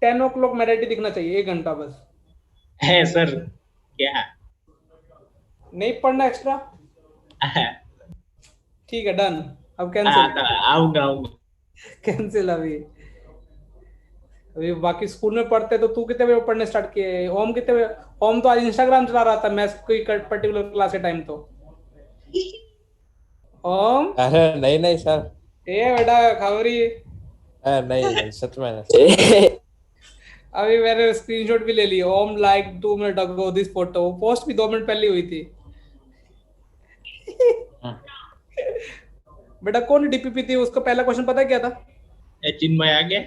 10 o'clock मेडिटी दिखना चाहिए, 1 घंटा बस। है सर क्या? नहीं पढ़ना एक्स्ट्रा? ठीक है, डन। अब हाँ कैंसिल। तो आऊंगा आऊंगा। कैंसिल अभी। अभी बाकी स्कूल में पढ़ते तो तू कितने बजे पढ़ने स्टार्ट किए? ओम कितने बजे? ओम तो आज इंस्टाग्राम चला रहा था मैथ्स कोई पर्टिकुलर क्लास के टाइम तो। ओम। अरे नहीं नहीं सर। ए बेटा खबरी। अरे नहीं नहीं सच में नहीं। अभी मैंने स्क्रीनशॉट भी ले लिया। ओम like 2 minute ago this photo, वो पोस्ट भी 2 मिनट पहले हुई थी। बेटा कौन डीपीपी थी, उसका पहला क्वेश्चन पता है क्या था? चिन्मय आ गया।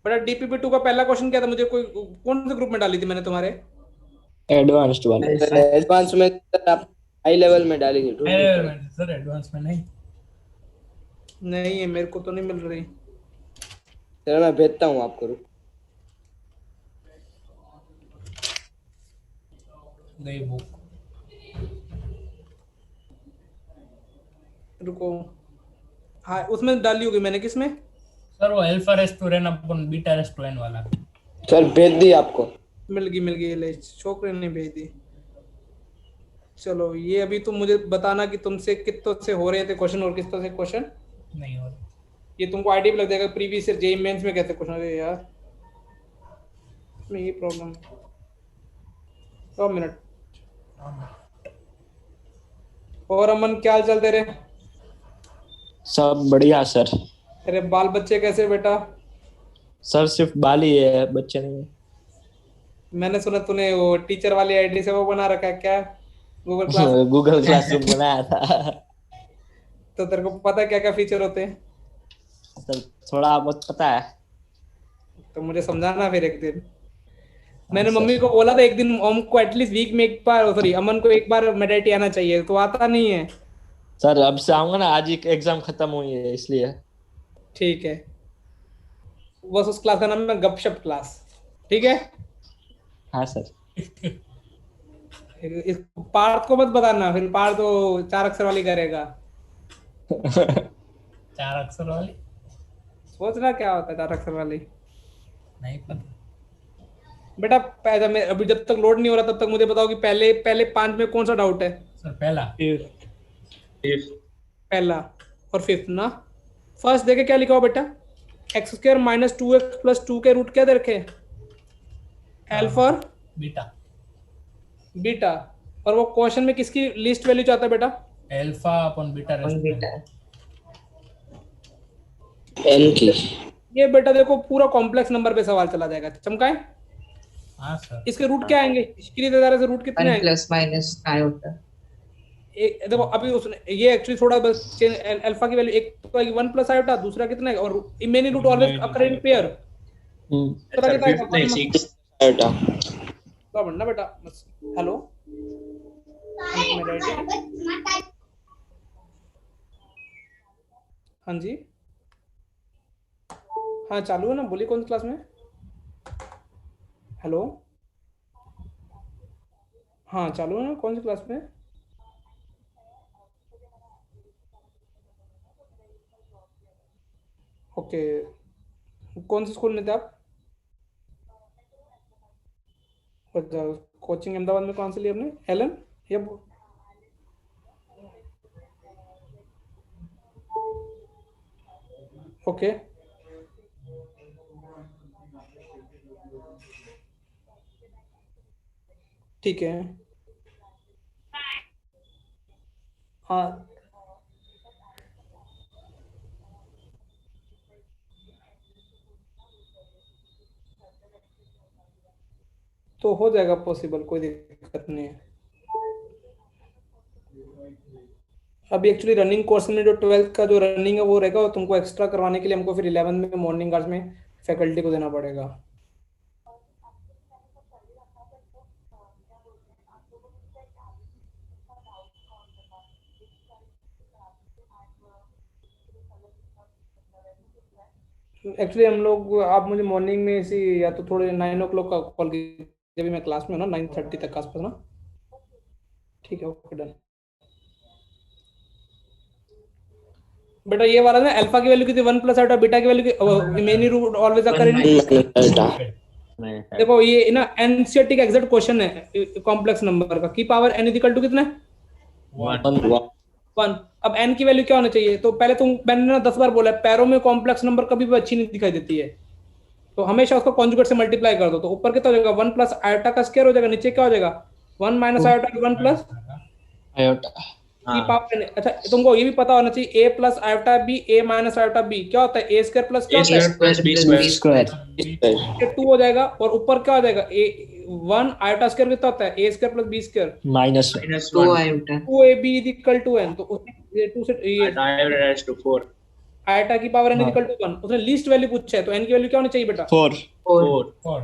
बेटा डीपीपी 2 का पहला क्वेश्चन क्या था? मुझे कोई कौन से ग्रुप में डाली थी मैंने तुम्हारे? एडवांस्ड वाले। एडवांस में सर आप हाई लेवल में डालेंगे ढूंढ के अरे पढ़ो। मैंने सर एडवांस में नहीं। नहीं है, मेरे को तो नहीं मिल रही। सर मैं भेजता हूँ आपको, रुक। गई बुक। रुको। हाँ उसमें डाली होगी मैंने। किसमें? सर वो अल्फा रेस्टोरेंट अपन बीटा रेस्टोरेंट वाला। सर भेज दी आपको। मिल गई ले, छोकरे ने भेज दी। चलो ये अभी तुम मुझे बताना कि तुमसे कितनों से हो रहे थे क्वेश्चन और कितनों से क्वेश्चन। नहीं हो रही। ये तुमको आईडी भी लग जाएगा प्रीवियस ईयर जेई मेंस में कैसे क्वेश्चन। अरे यार इसमें ये प्रॉब्लम है। 1 मिनट। और अमन क्या हाल चाल तेरे? सब बढ़िया सर। तेरे बाल बच्चे कैसे बेटा? सर सिर्फ बाल ही है, बच्चे नहीं। मैंने सुना तूने वो टीचर वाली आईडी से वो बना रखा है क्या, गूगल क्लास? गूगल क्लासरूम बनाया था। तो तेरे को पता है क्या क्या फीचर होते हैं? सर थोड़ा बहुत पता है। तो मुझे समझाना फिर एक दिन। हाँ मैंने मम्मी सर। को बोला था एक दिन ओम को एटलीस्ट वीक में एक बार, सॉरी अमन को एक बार मेडिटी आना चाहिए, तो आता नहीं है। सर अब से आऊंगा ना, आज ही एग्जाम खत्म हुई है इसलिए। ठीक है। बस उस क्लास का नाम है गपशप क्लास। ठीक है। हाँ सर। इस पार्थ को मत बताना, फिर पार्थ तो 4 अक्षर वाली करेगा। 4 अक्षर वाली सोचना क्या होता है 4 अक्षर वाली। नहीं पता। बेटा अभी जब तक लोड नहीं हो रहा तब तक मुझे बताओ कि पहले पहले 5 में कौन सा डाउट है? सर पहला। पहला और फिफ्थ ना। फर्स्ट देखे क्या लिखा हो बेटा? x² - 2x + 2 के रूट क्या दे रखे? अल्फा और बीटा। बीटा। और वो क्वेश्चन में किसकी लिस्ट वैल्यू चाहता है बेटा? Alpha upon beta restaurant. N की। ये बेटा देखो पूरा कॉम्प्लेक्स नंबर पे सवाल चला जाएगा, चमकाए। हाँ सर। इसके रूट क्या आएंगे? इसके लिए से रूट कितने आएंगे? ± काय होता है। देखो अभी उसने ये एक्चुअली थोड़ा बस अल्फा की वैल्यू एक तो आएगी 1 + आयोटा, दूसरा कितना है? और many root always occur in pair. Sir fifth नहीं सिक्स। तो बनना बेटा बस। हेलो हाँ जी। हाँ चालू है ना, बोलिए कौन सी क्लास में? हेलो हाँ चालू है ना, कौन सी क्लास में? ओके। कौन से स्कूल में थे आप? अच्छा कोचिंग अहमदाबाद में कौन सी ली आपने? एलन या ओके। ठीक है। हाँ तो हो जाएगा पॉसिबल, कोई दिक्कत नहीं है। अभी एक्चुअली रनिंग कोर्स में जो 12th का जो रनिंग है वो रहेगा, और तुमको एक्स्ट्रा करवाने के लिए हमको फिर 11 में मॉर्निंग आवर्स में फैकल्टी को देना पड़ेगा। एक्चुअली हम लोग, आप मुझे मॉर्निंग में इसी या तो थोड़े 9 o'clock का कॉल कीजिए, अभी मैं क्लास में हूँ ना, 9:30 तक के आसपास ना। ठीक है ओके डन। बेटा ये वाला ना अल्फा की वैल्यू कितनी 1 प्लस आयोटा, बीटा की value many root always occur इन। देखो ये ना एनसीईआरटी का एग्जैक्ट क्वेश्चन है कॉम्प्लेक्स नंबर का, की पावर n इक्वल टू कितना है 1। अब n की वैल्यू क्या होना चाहिए, तो पहले मैंने ना 10 बार बोला है पैरों में कॉम्प्लेक्स नंबर कभी भी अच्छी नहीं दिखाई देती है, तो हमेशा उसको कॉन्जुगेट से मल्टीप्लाई कर दो, तो ऊपर कितना हो जाएगा 1 प्लस आयोटा का स्क्वायर हो जाएगा, नीचे क्या हो जाएगा 1 माइनस आयोटा 1 प्लस आयोटा। की पावर। अच्छा तुमको ये भी पता होना चाहिए a plus iota b a minus iota b क्या होता है a स्क्वायर प्लस क्या होता है प्लस बी स्क्वायर। ये 2 हो जाएगा, और ऊपर क्या हो जाएगा a 1 आयोटा स्क्वायर कितना होता है a square plus b square minus minus 2ab is equal to n, तो उसने 2 से ये 4 आयोटा की power n is equal to 1, उसने लीस्ट वैल्यू पूछा है, तो n की वैल्यू क्या होनी चाहिए बेटा 4। 4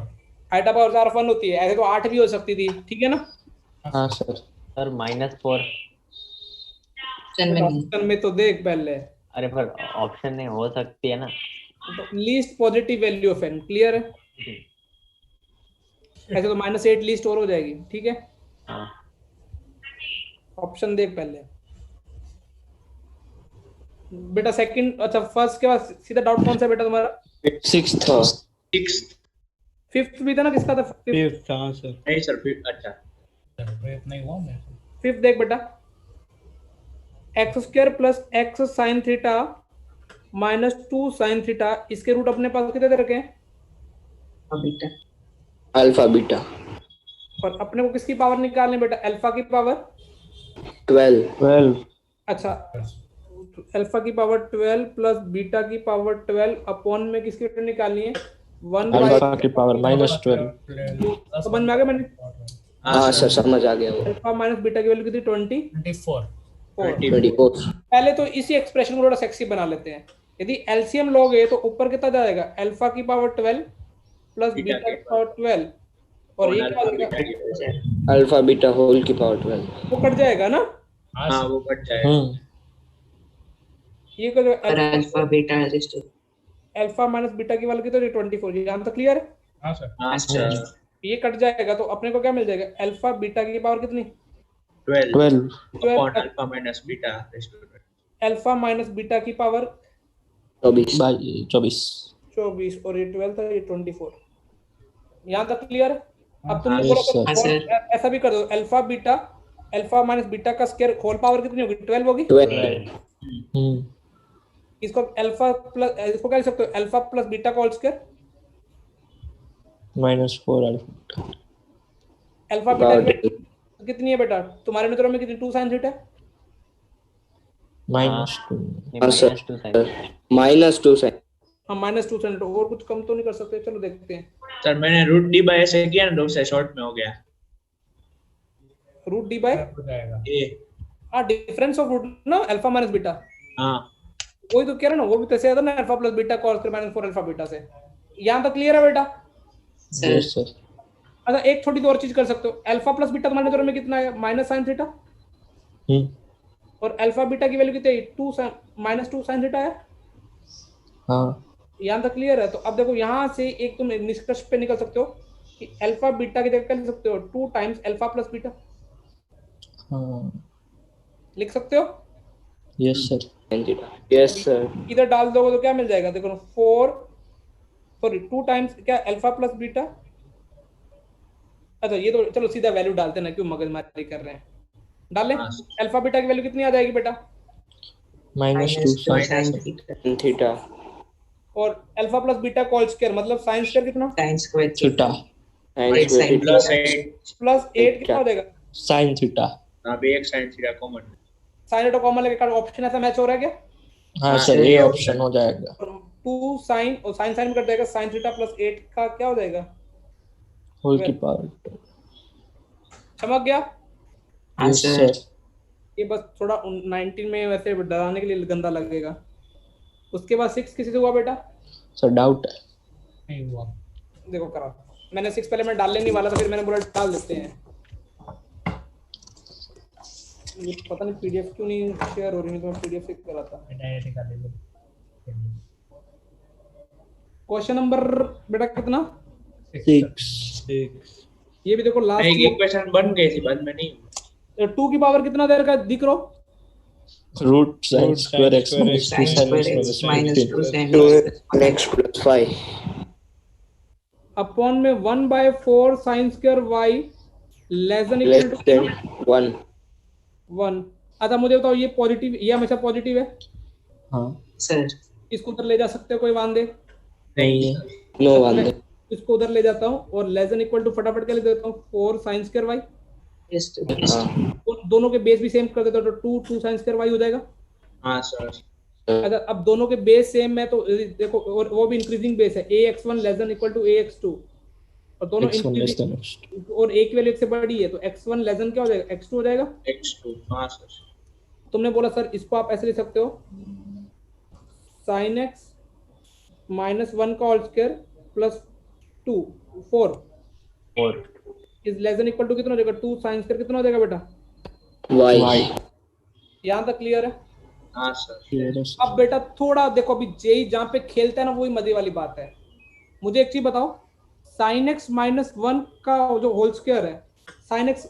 आयोटा पावर 4 1 होती है, ऐसे तो 8 भी हो सकती थी, ठीक है ना। हाँ सर। सर -4। ऑप्शन में तो देख पहले, अरे पर ऑप्शन नहीं हो सकती है ना। तो least positive value of n clear है, ऐसे तो -8 लीस्ट और हो जाएगी, ठीक है। हाँ। ऑप्शन देख पहले बेटा सेकंड, अच्छा फर्स्ट के बाद सीधा डाउट कौन सा है बेटा तुम्हारा 6th। 6 फिफ्थ भी था ना, किसका था फिफ्थ हाँ सर। नहीं सर फिर अच्छा नहीं हुआ मैं फिफ्थ देख बेटा x square plus x sine theta minus 2 sine theta, इसके रूट अपने पास कितने दे रखे हैं अल्फा बीटा और अपने को किसकी पावर निकालनी बेटा अल्फा की पावर 12। अच्छा अल्फा की पावर 12 प्लस बीटा की पावर 12 अपॉन में किसकी वैल्यू निकालनी है 1 अल्फा की पावर -12। समझ में आ गया मैंने, हाँ सर समझ आ गया वो। अल्फा माइनस बीटा की वैल्यू कितनी 24 24। पहले तो इसी एक्सप्रेशन को थोड़ा सेक्सी बना लेते हैं, यदि एलसीएम लोगे तो ऊपर कितना जाएगा अल्फा की पावर 12 प्लस बीटा की पावर 12 और ये क्या हो जाएगा अल्फा बीटा होल की पावर 12 वो कट जाएगा ना, हाँ वो कट जाएगा। ये कर alpha beta alpha minus beta की वैल्यू कितनी 24, यहाँ तक क्लियर है। हाँ सर हाँ सर ये कट जाएगा तो अपने को क्या मिल जाएगा अल्फा बीटा की पावर कितनी 12 upon alpha minus beta alpha minus beta की पावर 24। 24 और ये 12 था ये 24, यहाँ तक क्लियर है। अब तुम हाँ, बोलो सर। तो ऐसा भी कर दो अल्फा माइनस बीटा का स्क्वायर होल पावर कितनी होगी 12 होगी, 12। इसको अल्फा प्लस इसको क्या लिख सकते हो अल्फा प्लस बीटा का whole square -4 alpha. Alpha beta की value कितनी है बेटा तुम्हारे नजरों में कितनी 2 sin थीटा -2। हाँ सर -2 साइन। हाँ -2 sin थीटा, और कुछ कम तो नहीं कर सकते, चलो देखते हैं। सर मैंने रूट डी बाय ऐसे किया ना 2 से शॉर्ट में हो गया रूट डी बाय हो जाएगा ए हाँ डिफरेंस ऑफ रूट ना अल्फा माइनस बीटा, हाँ वही तो कह रहा ना, वो भी तो ऐसे आता ना alpha plus beta cos square minus 4 alpha beta से। यहाँ तक क्लियर है बेटा। Yes sir. अच्छा एक छोटी सी और चीज कर सकते हो, अल्फा प्लस बीटा तुम्हारे नजर में कितना है माइनस साइन थीटा और अल्फा बीटा की वैल्यू कितनी है 2 sin थीटा है। हाँ यहाँ तक क्लियर है। तो अब देखो यहाँ से एक तुम निष्कर्ष पे निकल सकते हो कि अल्फा बीटा की जगह क्या लिख सकते हो 2 टाइम्स अल्फा प्लस बीटा हाँ लिख सकते हो। Yes sir. Yes sir. इधर डाल दोगे तो क्या मिल जाएगा देखो 2 टाइम्स क्या अल्फा प्लस बीटा। अच्छा ये तो चलो सीधा वैल्यू डालते ना, क्यों मगजमारी कर रहे हैं, डाल लें। अल्फा बीटा की वैल्यू कितनी आ जाएगी बेटा -2 sin थीटा और अल्फा प्लस बीटा का होल स्क्वायर मतलब साइन स्क्वायर कितना थीटा प्लस 8 प्लस 8 कितना हो जाएगा sin थीटा। अभी एक sine theta common sine theta common लेके ऑप्शन ऐसा मैच हो रहा है क्या। हाँ सर ये ऑप्शन हो जाएगा। 2 साइन और साइन साइन में कट जाएगा साइन थीटा प्लस 8 का क्या हो जाएगा होल की पावर। चमक गया। Yes sir. ये बस थोड़ा 19 में वैसे डराने के लिए गंदा लगेगा। उसके बाद 6 किसी से हुआ बेटा सर डाउट है। नहीं हुआ देखो करा मैंने 6 पहले मैं डालने नहीं वाला था, फिर मैंने बोला डाल देते हैं। ये पता नहीं पीडीएफ क्यों नहीं शेयर हो रही, नहीं तो मैं पीडीएफ से करा था। डायरेक्ट कर ले क्वेश्चन नंबर बेटा कितना 6। ये भी देखो लास्ट एक क्वेश्चन बन गई थी बाद में नहीं 2 की पावर कितना दे रखा है दिख रहा Root sin square x minus Sin 2 square sin x x minus minus 2 sin 2x plus 5 upon में 1/4 sine square y less than equal less to than 1. 1। अच्छा मुझे बताओ, ये पॉजिटिव, ये हमेशा पॉजिटिव है, हाँ sir. इसको उधर ले जा सकते हो, कोई वांदे? नहीं No मैं one. इसको उधर ले जाता हूँ और लेस देन इक्वल टू फटाफट के ले देता हूँ 4 sine square y, Yes, yes. दोनों के बेस भी सेम कर देता हूँ तो 2 साइन स्क्वायर वाई हो जाएगा। हाँ सर अगर अब दोनों के बेस सेम है तो देखो, और वो भी इंक्रीजिंग बेस है, ax1 less than equal to ax2, और दोनों x1 less than increasing x2 और एक की वैल्यू से बड़ी है तो x1 लेस देन क्या हो जाएगा, x2 हो जाएगा। x2 हाँ सर तुमने बोला सर इसको आप ऐसे लिख सकते हो, sin x माइनस 1 का whole square plus 2 4 4 is less than equal to कितना हो जाएगा, 2 साइन स्क्वायर कितना हो जाएगा बेटा, Y. यहाँ तक क्लियर है? हाँ सर clear है अब बेटा थोड़ा देखो, अभी जेई जहाँ पे खेलता है ना वही मजे वाली बात है। मुझे एक चीज बताओ, साइन एक्स माइनस 1 का जो होल स्क्वायर है, साइन एक्स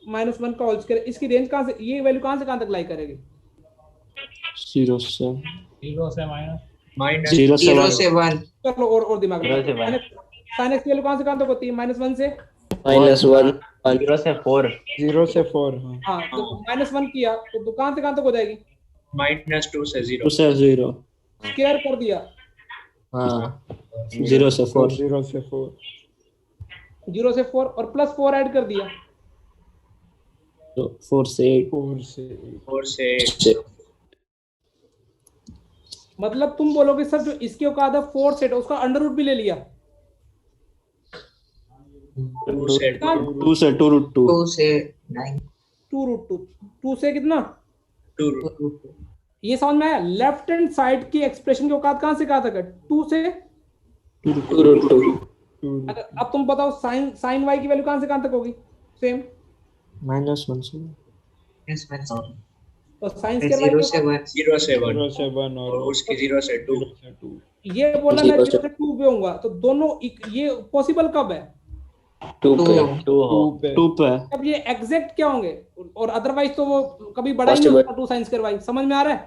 माइनस 1 का होल स्क्वायर, इसकी रेंज कहाँ से, ये वैल्यू कहाँ से कहाँ तक लाई करेगी? 0 से 0 से माइनस माइनस 0 से 0 1 से 1. चलो और दिमाग Zero से one. साइन एक्स की वैल्यू कहाँ से कहाँ तक होती है, -1 से। Minus 1. 0 से 4 0 से 4 हाँ हाँ तो -1 किया तो कहाँ से कहाँ तक हो जाएगी, -2 से 0 2 से 0 स्क्वायर कर दिया, हाँ 0 से 4 0 से 4 0 से 4 और प्लस 4 ऐड कर दिया, तो 4 से 8 4 से 4 से 8 मतलब तुम बोलोगे सर जो इसके औकात है 4 सेट उसका अंडर रूट भी ले लिया, 2 से 2 से 2 root 2 2 से 9. 2√2, 2 से कितना, 2 ये समझ में आया? लेफ्ट हैंड साइड की एक्सप्रेशन की औकात कहाँ से कहाँ तक है, 2 से। 2√2. अगर अब तुम बताओ साइन वाई की वैल्यू कहाँ से कहाँ तक होगी, सेम, -1 से Yes, yes. और साइन स्क्वायर 0 वाई से 1. 0 से 1 0 से 1 और और उसकी 0 से 2 0 से 2 ये बोला मैं 0 0 से 2 पे होऊंगा, तो दोनों ये पॉसिबल कब है, 2 पे. 2 हो 2 पे 2 पे अब ये एग्जैक्ट क्या होंगे, और अदरवाइज तो वो कभी बड़ा ही नहीं Possible. होता 2 साइन स्क्वायर वाई, समझ में आ रहा है?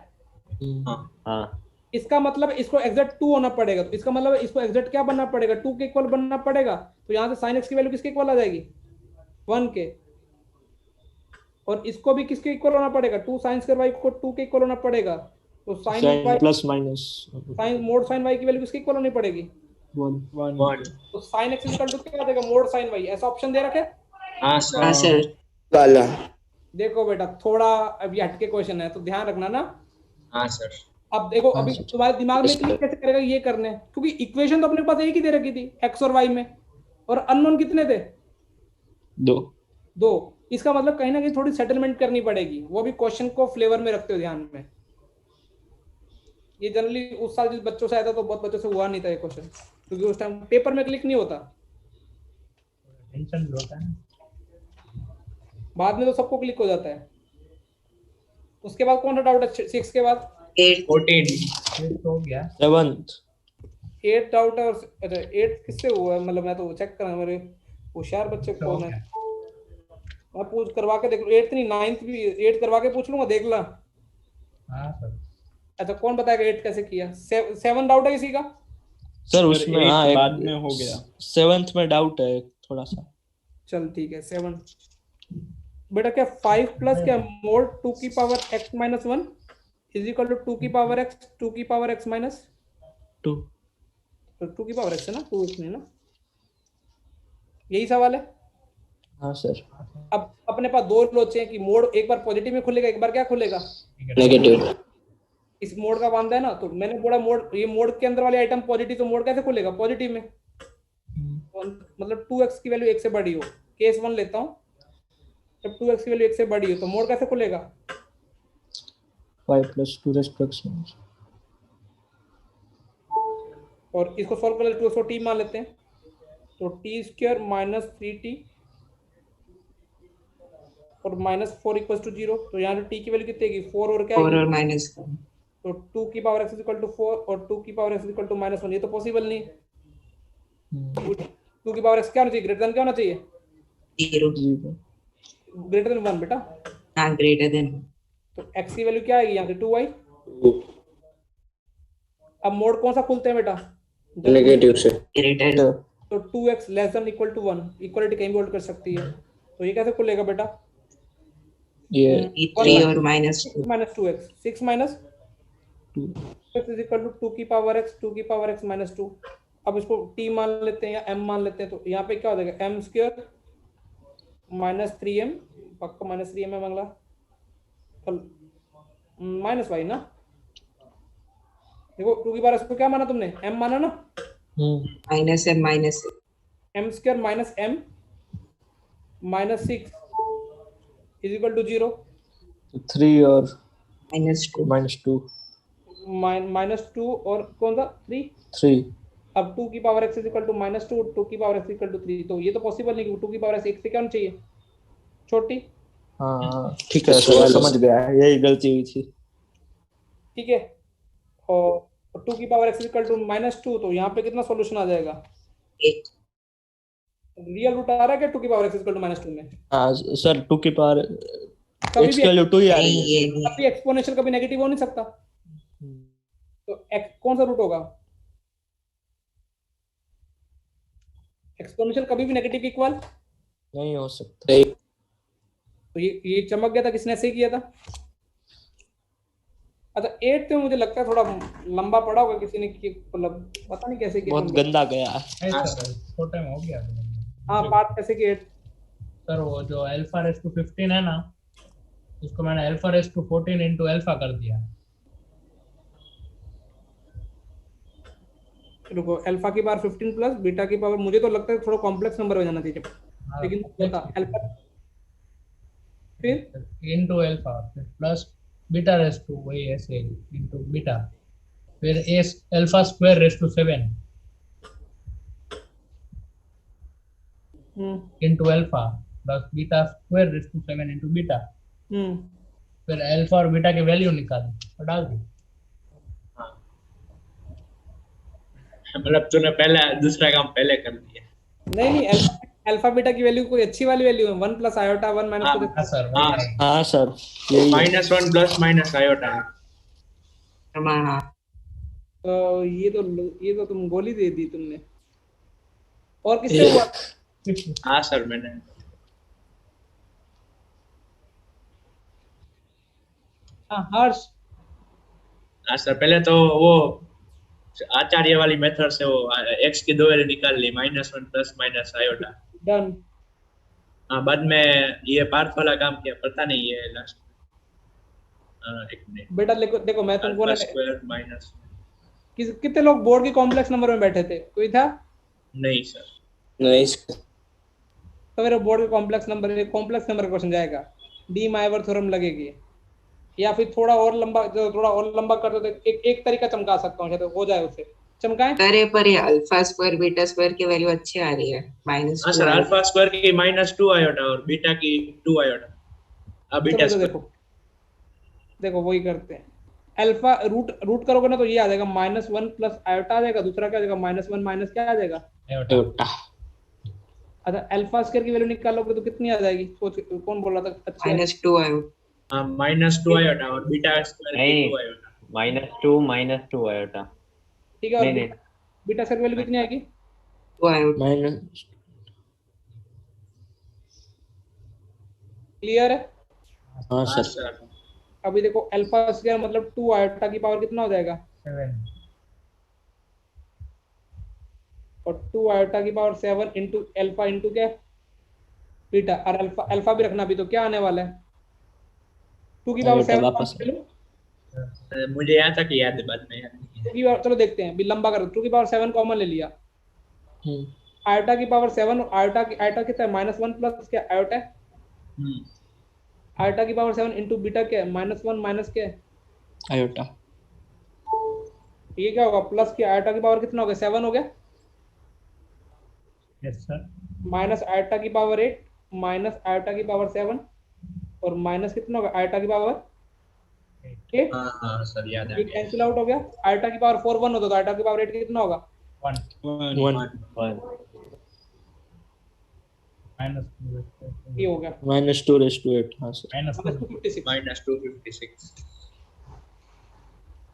हाँ इसका मतलब इसको एग्जैक्ट 2 होना पड़ेगा, तो इसका मतलब इसको एग्जैक्ट क्या बनना पड़ेगा, 2 के इक्वल बनना पड़ेगा, तो यहाँ से साइन एक्स की वैल्यू किसके इक्वल आ जाएगी, 1 के, और इसको भी किसके इक्वल होना पड़ेगा, 2 साइन स्क्वायर वाई को 2 के इक्वल होना पड़ेगा, तो sine sin plus minus sine mod sine y की वैल्यू किसके इक्वल होनी पड़ेगी, 1 1 तो साइन एक्स इक्वल टू क्या आ जाएगा, मोड साइन वाई, ऐसा ऑप्शन दे रखे। हाँ हाँ सर सर. काला. देखो बेटा थोड़ा अभी हटके क्वेश्चन है तो ध्यान रखना ना। हाँ सर अब देखो अभी तुम्हारे दिमाग में क्लिक कैसे करेगा ये करने, क्योंकि इक्वेशन तो अपने पास एक ही दे रखी थी एक्स और वाई में, और अननोन कितने थे, 2 इसका मतलब कहीं ना कहीं थोड़ी सेटलमेंट करनी पड़ेगी, वो भी क्वेश्चन को फ्लेवर में रखते हो ध्यान में। ये जनरली उस साल जिस बच्चों से आया था तो बहुत बच्चों से हुआ नहीं था ये क्वेश्चन, क्योंकि उस टाइम पेपर में क्लिक नहीं होता, टेंशन भी होता है ना। बाद में तो सबको क्लिक हो जाता है। उसके बाद कौन सा डाउट है, 6 के बाद 8. 14 ये तो हो गया 7th 8 डाउट है, और अच्छा 8 किससे हुआ है, मतलब मैं तो चेक करा मेरे होशियार बच्चे तो कौन हो है, गया। मैं पूछ करवा के देख लूं, 8th नहीं 9th भी 8 करवा के पूछ लूंगा, देख ला। हाँ सर अच्छा कौन बताएगा 8 कैसे किया, 7 डाउट है किसी का, सर उसमें एक हाँ बाद में हो गया 7th में डाउट है थोड़ा सा। चल ठीक है 7 बेटा, क्या 5 प्लस क्या मोड 2 की power x minus 1 is equal to 2 की पावर x 2 की पावर x माइनस 2 तो 2 की पावर x है ना, 2x नहीं ना, यही सवाल है। हाँ सर अब अपने पास दो लोचे हैं कि मोड एक बार पॉजिटिव में खुलेगा, एक बार क्या खुलेगा, Negative. इस मोड का बांधा है ना, तो मैंने बोला मोड, ये मोड के अंदर वाले आइटम पॉजिटिव, तो मोड कैसे खुलेगा पॉजिटिव में, मतलब 2x की वैल्यू 1 से बड़ी हो, केस 1 लेता हूँ, जब 2x की वैल्यू 1 से बड़ी हो तो मोड कैसे खुलेगा, 5 + 2 raised to x minus और इसको सॉल्व कर लेते हैं, 2x को t मान लेते हैं, तो t² माइनस 3t और -4 इक्वल टू 0, तो यहाँ t की वैल्यू कितनी है 4 और क्या 4 है, और minus 4. तो 2 की पावर x इक्वल टू 4 और 2 की पावर x इक्वल टू -1, ये तो पॉसिबल नहीं है। 2 की पावर x क्या होना चाहिए, ग्रेटर देन क्या होना चाहिए, 0. 0 ग्रेटर देन 1 बेटा, हाँ, greater than. तो x की वैल्यू क्या आएगी यहाँ से 2y। अब मोड कौन सा खुलते हैं बेटा? नेगेटिव से। Irritated. तो 2x less than equal to 1, equality कहीं भी होल्ड कर सकती है। तो ये कैसे खुलेगा बेटा? ये E3 और minus 2. Minus 2x, 6 minus 6 is equal to 2 की पावर x, 2 की पावर x माइनस 2। अब इसको t मान लेते हैं या m मान लेते हैं, तो यहाँ पे क्या हो जाएगा? m स्क्वायर माइनस 3m, पक्का माइनस 3m है मंगला, माइनस y ना। देखो 2 की पावर x को क्या माना तुमने? m माना ना। Minus M minus A. m square minus m minus 6 is equal to 0। 3 और Minus 2. -2 माइनस 2 और कौन सा 3? 3 अब 2 की power x is equal to minus 2, 2 की पावर x इक्वल टू 3। तो ये तो पॉसिबल नहीं कि 2 की पावर x 1 से क्या होनी चाहिए? छोटी। हाँ ठीक है सर, समझ गया, यही गलती हुई थी। ठीक है। और 2 की power x equal to minus 2, तो यहाँ पे कितना सॉल्यूशन आ जाएगा? 8. रियल रूट आ रहा है क्या 2 की power x equal to minus 2 में? हाँ सर, 2 की पावर कभी x भी की वैल्यू 2 ही आ रही नहीं, है। ये नहीं. कभी एक्सपोनेंशियल कभी नेगेटिव हो नहीं सकता। तो x कौन सा रूट होगा? एक्सपोनेंशियल कभी भी नेगेटिव के इक्वल नहीं हो सकता। तो ये चमक गया था, किसने ऐसे ही किया था? अच्छा 8 तो मुझे लगता है थोड़ा लंबा पड़ा होगा, किसी ने मतलब पता नहीं कैसे किया। बहुत गंदा गया। सर छोटे में हो गया। हाँ बात कैसे की 8? सर वो जो अल्फा रेस टू 15 है ना, उसको मैंने alpha raise to 14 into alpha कर दिया। रुको, अल्फा की पावर 15 प्लस बीटा की पावर, मुझे तो लगता है थोड़ा कॉम्प्लेक्स नंबर हो जाना चाहिए, लेकिन बता अल्फा फिर into alpha plus beta raise to वही ऐसे इंटू बीटा, फिर एस alpha square raise to 7 into alpha plus beta square raise to 7 into beta, फिर अल्फा और बीटा की वैल्यू निकाल और डाल दी। मतलब तूने पहले दूसरा काम पहले कर दिया। नहीं अल्फा बीटा की वैल्यू कोई अच्छी वाली वैल्यू है, 1 प्लस आयोटा 1 माइनस हाँ सर हाँ सर, यही है। -1 प्लस माइनस आयोटा। हाँ. तो ये तो तुम गोली दे दी तुमने। और किससे हुआ? हाँ सर मैंने। हाँ हर्ष। हाँ सर, पहले तो वो आचार्य वाली मेथड से वो x की 2 वैल्यू निकाल ली, -1 प्लस माइनस आयोटा। डन। हाँ, बाद में ये पार्थ वाला काम किया, पता नहीं ये लास्ट। एक मिनट। बेटा देखो मैं तुमको अल्फा स्क्वायर माइनस। कितने लोग बोर्ड के कॉम्प्लेक्स नंबर में बैठे थे? कोई था? नहीं सर। नहीं तो मेरे बोर्ड के कॉम्प्लेक्स नंबर का क्वेश्चन जाएगा, डी माइवर थ्योरम लगेगी, या फिर थोड़ा और लंबा कर दो तो एक तरीका चमका सकता हूँ, शायद हो जाए उससे। चमकाएं? अरे पर ये अल्फा स्क्वायर बीटा स्क्वायर की वैल्यू अच्छी आ रही है. -2. हाँ सर, अल्फा स्क्वायर की -2 आयोटा और बीटा की 2 आयोटा। अब बीटा चलो स्क्वायर देखो वही करते हैं। अल्फा रूट करोगे ना तो ये आ जाएगा -1 प्लस आयोटा आ जाएगा, दूसरा क्या आ जाएगा -1 माइनस क्या आ जाएगा? अच्छा अल्फा स्क्वायर की वैल्यू निकालोगे तो कितनी आ जाएगी? सोच, कौन बोल रहा था? अच्छा -2 आयो. हाँ, -2 आयोटा और बीटा स्क्वायर की 2 आयोटा। -2 आयोटा। ठीक है। और नहीं। बीटा स्क्वायर की वैल्यू कितनी आएगी? 2 आयो. माइनस। क्लियर है? हाँ हाँ सर। सर। अभी देखो अल्फा स्क्वायर मतलब 2 आयोटा की पावर कितना हो जाएगा? 7 और 2 आयोटा की पावर 7 इंटू अल्फा इंटू क्या? बीटा। और अल्फा भी रखना, भी तो क्या आने वाला है? 2 की पावर 7 वापस मुझे याद था कि याद है, बाद में याद नहीं है। चलो देखते हैं, भी लंबा कर। 2 की पावर 7 कॉमन ले लिया, आयोटा की पावर 7, आयोटा कितना है? -1 प्लस क्या आयोटा है? आयोटा की पावर 7 इंटू बीटा क्या है? -1 माइनस क्या है? आयोटा। ये क्या होगा? प्लस की आयोटा की पावर कितना हो गया? 7 हो गया। Yes sir. माइनस आयोटा की पावर 8 माइनस आयोटा की पावर 7 और माइनस कितना होगा? आयोटा की पावर 8। हाँ सर, याद आ ये गया। कैंसिल आउट हो गया। आयोटा की पावर 4 1 होता तो आयोटा की पावर 8 कितना होगा? 1 1 1 ये हो गया -2/8 हाँ सर माइनस -256 माइनस 256।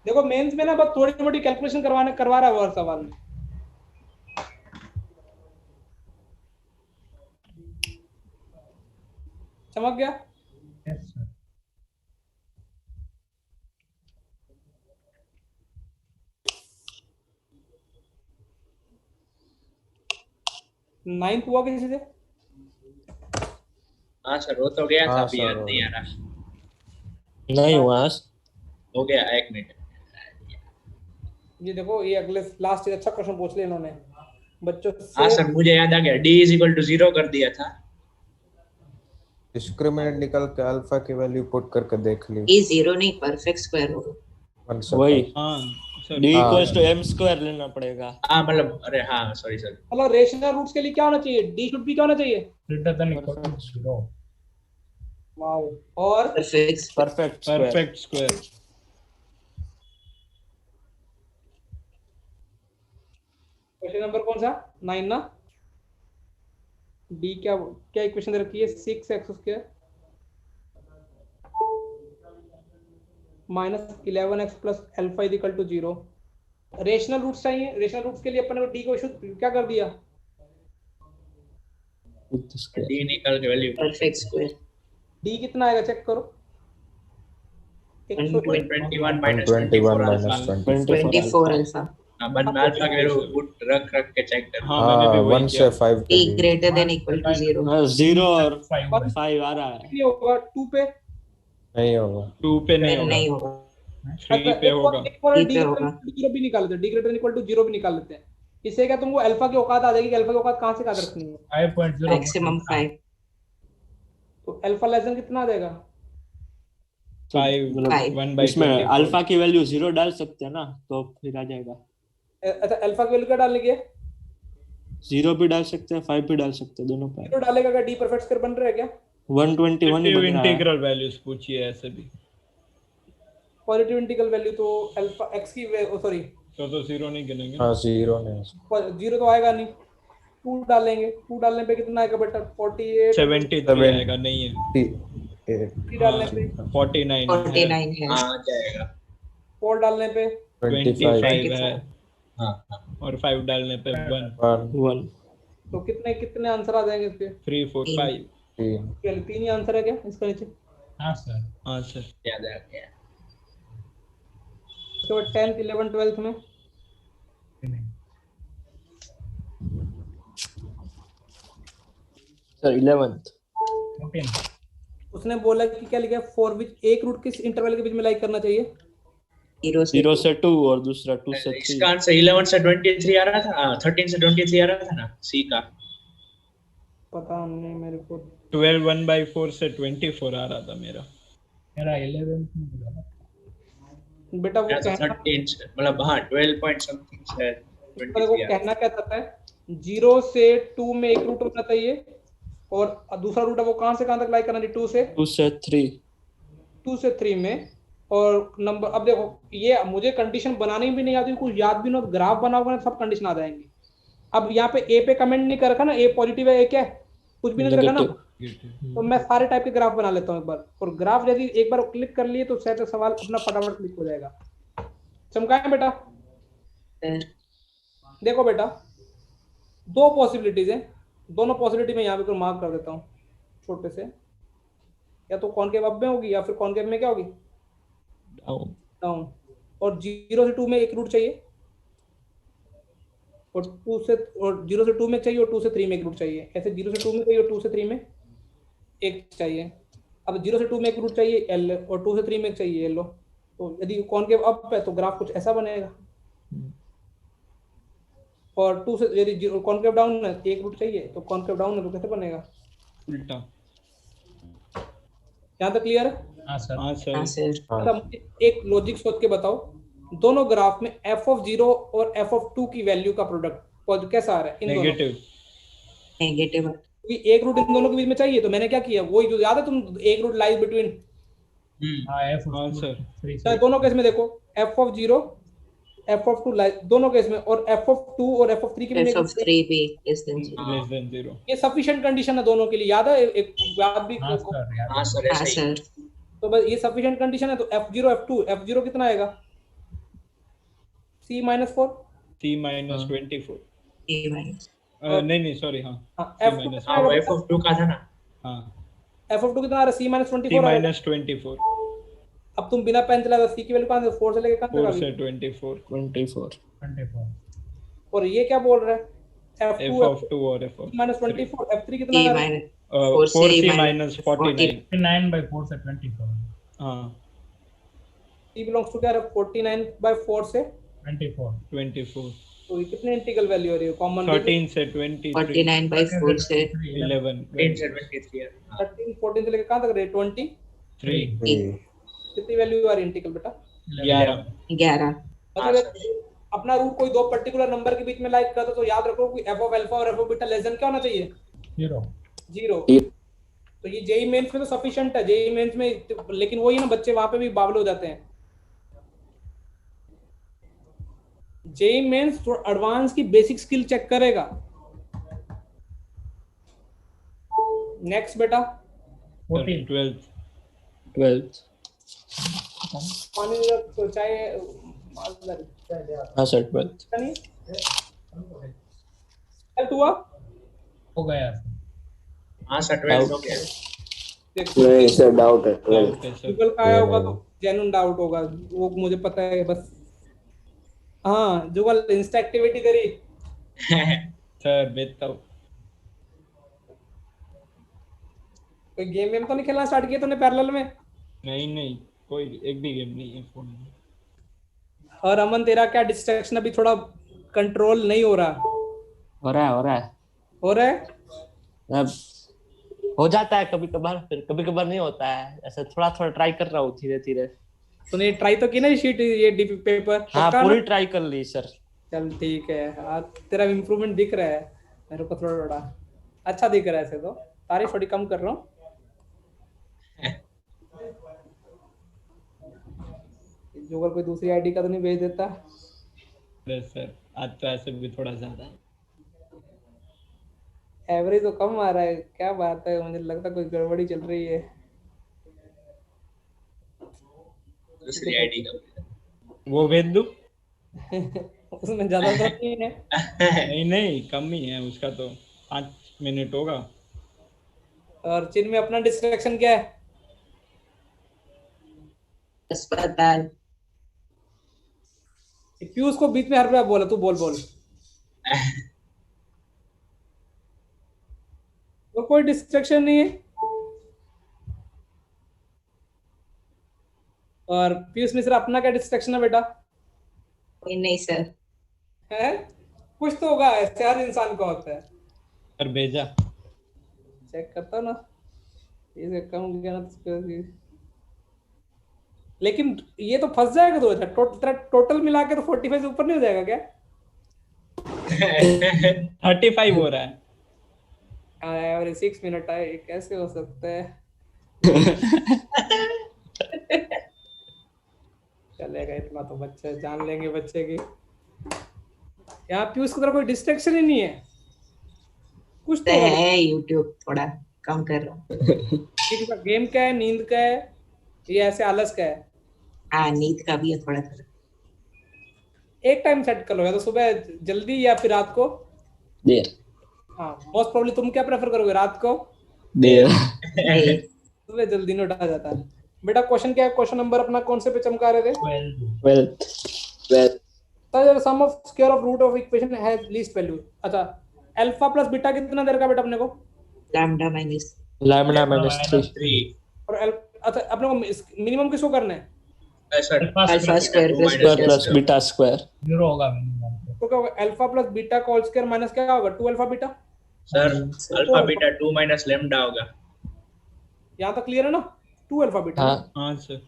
देखो मेंस में ना बस थोड़ी मोटी कैलकुलेशन करवा रहा है वो हर सवाल में। चमक गया? Yes sir. नाइन्थ हुआ किसी से? हाँ सर वो तो गया था, हाँ अभी सर, याद हो नहीं आ गया। रहा। नहीं हुआ हो गया, 1 मिनट। ये देखो ये अगले लास्ट अच्छा क्वेश्चन पूछ लिया इन्होंने बच्चों हाँ से। सर मुझे याद आ गया, d = 0 कर दिया था। डिस्क्रिमिनेंट निकल के अल्फा की वैल्यू पुट करके देख ली। ये 0 नहीं परफेक्ट स्क्वायर होगा। 1 से वही 5। हाँ सर d हाँ। = m² लेना पड़ेगा। हाँ मतलब अरे हाँ सॉरी सर। मतलब रेशनल रूट्स के लिए क्या होना चाहिए? डी शुड बी क्या होना चाहिए? Greater than equal to 0। Wow. और perfect perfect square perfect square. Question number कौन सा? 9 ना? डी क्या क्या इक्वेशन दे रखी है? 6x² -11x plus alpha is equal to 0। Rational roots चाहिए। रेशनल रूट्स के लिए अपन ने डी को क्या कर दिया? d निकल के वैल्यू परफेक्ट स्क्वायर डी कितना आएगा चेक करो। 121 121 -24 अल्फा। -20 24 अल्फा। हाँ बन में अल्फा के वैल्यू पुट रख के चेक कर। हाँ मैंने भी हाँ, वही 1 किया। से 5 d के बीच। Greater than equal to 0। 0 और 5 5 आ रहा है। नहीं होगा 2 पे। नहीं होगा। 2 पे नहीं होगा, नहीं होगा। 3 पे होगा। डी जीरो भी निकाल लेते हैं। D greater than equal to 0 भी निकाल लेते हैं। इससे क्या तुमको अल्फा की औकात आ जाएगी कि अल्फा की औकात कहां से कहां तक रखनी है। 5.0 मैक्सिमम 5। तो अल्फा लेस देन कितना आ जाएगा? 5 5 1/24। इसमें अल्फा की वैल्यू 0 डाल सकते हैं ना, तो फिर आ जाएगा। अच्छा अल्फा की वैल्यू क्या डालने की है? 0 भी डाल सकते हैं, 5 भी डाल सकते हैं, दोनों पे। 0 डालेगा क्या डी परफेक्ट स्क्वायर बन रहा है क्या? 121 ही बन रहा है। इंटीग्रल वैल्यूज पूछिए ऐसे भी, पॉजिटिव इंटीग्रल वैल्यू तो अल्फा एक्स की सॉरी तो 0 नहीं गिनेंगे। हाँ 0 नहीं। 0 तो आएगा नहीं। 2 डालेंगे। 2 डालने पे कितना आएगा बेटा? 48। 73 आएगा, नहीं है। 3 डालने पे 49 है। 49 है। हाँ आ जाएगा। 4 डालने पे 25 है। हाँ और 5 डालने पे 1 1 तो कितने कितने आंसर आ जाएंगे इसके? 3 4 5। 3। 3 ही आंसर है क्या इसका नीचे? हाँ सर। हाँ सर। याद आ गया। तो 10th 11th 12th में सर 11th 14 उसने बोला कि क्या लिखा है? फॉर विच एक रूट किस इंटरवल के बीच में लाइक करना चाहिए? 0 से 2 और दूसरा 2 से 3। इसका आंसर 11 से 23 आ रहा था। हाँ 13 से 23 आ रहा था ना सी का। पता नहीं मेरे को। 12 1/4 से 24 आ रहा था मेरा। मेरा 11 में होगा। बेटा वो कहना 13 से मतलब हाँ 12 पॉइंट समथिंग से वो 23 कहना क्या चाहता है? 0 से 2 में एक रूट होना चाहिए और दूसरा रूट है वो कहां से कहां तक लाइक करना चाहिए? 2 से 3 में। और नंबर अब देखो ये मुझे कंडीशन बनानी भी नहीं आती, कुछ याद भी ना, ग्राफ बनाओगे ना सब कंडीशन आ जाएंगी। अब यहाँ पे ए पे कमेंट नहीं कर रखा ना, ए पॉजिटिव है ए क्या है? कुछ भी नहीं रखा ना। तो मैं सारे टाइप के ग्राफ बना लेता हूँ एक बार। और ग्राफ यदि एक बार क्लिक कर लिए तो सेट सवाल अपना फटाफट क्लिक हो जाएगा। चमकाए बेटा। देखो बेटा 2 पॉसिबिलिटीज है। दोनों पॉसिबिलिटी में यहाँ पे मार्क कर देता हूँ छोटे से। या तो कॉनकेव अप में होगी या फिर कॉनकेव में क्या होगी? डाउन। और 0 से 2 में एक रूट चाहिए और 2 से और 0 से 2 में चाहिए और 2 से 3 में एक रूट चाहिए। ऐसे 0 से 2 में चाहिए और 2 से 3 में एक चाहिए। अब 0 से 2 में एक रूट चाहिए एल और 2 से 3 में एक चाहिए एल। तो यदि कॉनकेव अप है तो ग्राफ कुछ ऐसा बनेगा और 2 से यदि कॉनकेव डाउन है एक रूट चाहिए तो कॉनकेव डाउन है तो कैसे बनेगा? उल्टा। यहाँ तक क्लियर है? हाँ सर। हाँ हाँ सर। सर। अच्छा मुझे एक लॉजिक सोच के बताओ, दोनों ग्राफ में f(0) और f(2) की वैल्यू का प्रोडक्ट कैसा आ रहा है इन दोनों? नेगेटिव। नेगेटिव। क्योंकि एक रूट इन दोनों के बीच में चाहिए तो मैंने क्या किया वही जो याद है तुम एक रूट लाइज बिटवीन। हाँ एफ हाँ सर। चाहे दोनों केस में देखो f(0) एफ ऑफ 2 दोनों केस में, और एफ ऑफ 2 और एफ ऑफ 3 के f लिए of 3 भी less than 0. Less than 0. ये सफिशिएंट कंडीशन है दोनों के लिए, याद है? एक बात भी हाँ सर यार हाँ सर हाँ ऐसा ही सर. तो बस ये सफिशिएंट कंडीशन है। तो f0 f2 f0 कितना आएगा? c -4 C minus 24. A minus. नहीं नहीं सॉरी हाँ. हाँ C f2 minus हाँ वो एफ ऑफ 2 का था ना। हाँ. f of 2 कितना आ रहा है? c -24 C आ रहा है। minus 24. अब तुम बिना पेन चला c की वैल्यू कहां से 4 से लेके कहां 4 तक से आ गई? 24 24 और ये क्या बोल रहा है? F f2 of 2 और F of -24 f3 कितना A आ रहा है? minus. 4C 4C minus 49. 9 by 4 से 24 हाँ. c belongs to क्या है? 49/4 से 24 24. तो ये कितने इंटीग्रल वैल्यू हो रही है? कॉमन 13 से 23. 49/4 से 11. 10 से 23 है। 13 14 से लेके कहां तक रहे? 20 3. कितनी वैल्यू आ रही है इंटीग्रल बेटा? 11. 11. मतलब अपना रूट कोई दो पर्टिकुलर नंबर के बीच में लाइक करता तो याद रखो कि एफ ऑफ अल्फा और F of beta less than क्या होना चाहिए? 0। तो ये जेई मेंस में तो सफिशिएंट है, जेई मेंस में, लेकिन वही ना बच्चे वहां पे भी बावले हो जाते हैं। जेई मेंस तो एडवांस की बेसिक स्किल चेक करेगा। नेक्स्ट बेटा 12th. पानी तो चाहे हाँ सर 12th हुआ हो गया हाँ सर 12 हो गया। नहीं सर डाउट है 12. Okay, sir. गूगल का आया होगा तो जेन्युइन डाउट होगा, वो मुझे पता है बस। हाँ जुगल इंस्टा एक्टिविटी करी? सर बेटा कोई गेम वेम तो नहीं खेलना स्टार्ट किया तूने पैरेलल में? नहीं कोई एक भी गेम नहीं है फोन में. और अमन तेरा क्या डिस्ट्रैक्शन अभी थोड़ा कंट्रोल नहीं हो रहा? हो रहा है हो रहा है? अब हो जाता है कभी कभार, फिर कभी कभार नहीं होता है, ऐसे थोड़ा थोड़ा ट्राई कर रहा हूँ धीरे धीरे। तूने ट्राई तो की ना शीट, ये डीपी पेपर? हाँ पक्का पूरी ना? ट्राई कर ली सर। चल ठीक है, आज तेरा इम्प्रूवमेंट दिख रहा है मेरे को, थोड़ा थोड़ा अच्छा दिख रहा है। ऐसे तो तारीफ थोड़ी कम कर रहा हूँ। जो अगर कोई दूसरी आईडी का तो नहीं भेज देता? अरे सर आज तो ऐसे भी थोड़ा ज्यादा है. एवरेज तो कम आ रहा है, क्या बात है? मुझे लगता है कोई गड़बड़ी चल रही है। दूसरी आईडी का वो भेज दूं? उसमें ज्यादा तो नहीं है। नहीं कम ही है उसका तो 5 मिनट होगा. और चिन में अपना डिस्ट्रैक्शन क्या है? अस्पताल. पीयूष को बीच में हर बार बोला, तू बोल। और कोई डिस्ट्रैक्शन नहीं है? और पीयूष मिश्रा अपना क्या डिस्ट्रैक्शन है बेटा? कोई नहीं सर. है कुछ तो होगा, ऐसे हर इंसान का होता है। सर भेजा. चेक करता ना, इसे कम गया ना लेकिन ये तो फंस जाएगा। तो टोटल मिला के तो 45 से ऊपर नहीं हो जाएगा क्या? 35 हो रहा है. एवरी 6 मिनट है, ये कैसे हो सकता है? चलेगा, इतना तो बच्चे जान लेंगे बच्चे की। यहाँ पीयूष की तरफ कोई डिस्ट्रैक्शन ही नहीं है, कुछ तो है यूट्यूब थोड़ा कम कर रहा हूँ. गेम का है, नींद का है, ये ऐसे आलस का है? हाँ नींद का भी है थोड़ा थोड़ा. एक टाइम सेट कर लो, या तो सुबह जल्दी या फिर रात को देर। हाँ मोस्ट प्रोबब्ली तुम क्या प्रेफर करोगे, रात को देर। सुबह जल्दी नहीं उठा जाता। बेटा क्वेश्चन क्या है? क्वेश्चन नंबर अपना कौन से पे चमका रहे थे? 12th sum of square of root of equation has least value. अच्छा अल्फा प्लस बीटा कितना देर का बेटा अपने को? लैम्डा माइनस लैम्डा -3 3 और अच्छा अपने को मिनिमम किसको करना है? Sir alpha square plus beta square 0 होगा मिनिमम. तो क्या होगा? अल्फा प्लस बीटा का होल स्क्वायर माइनस क्या होगा? 2 alpha beta. Sir alpha beta 2 minus lambda होगा. यहाँ तक क्लियर है ना? 2 अल्फा बीटा। हाँ हाँ सर.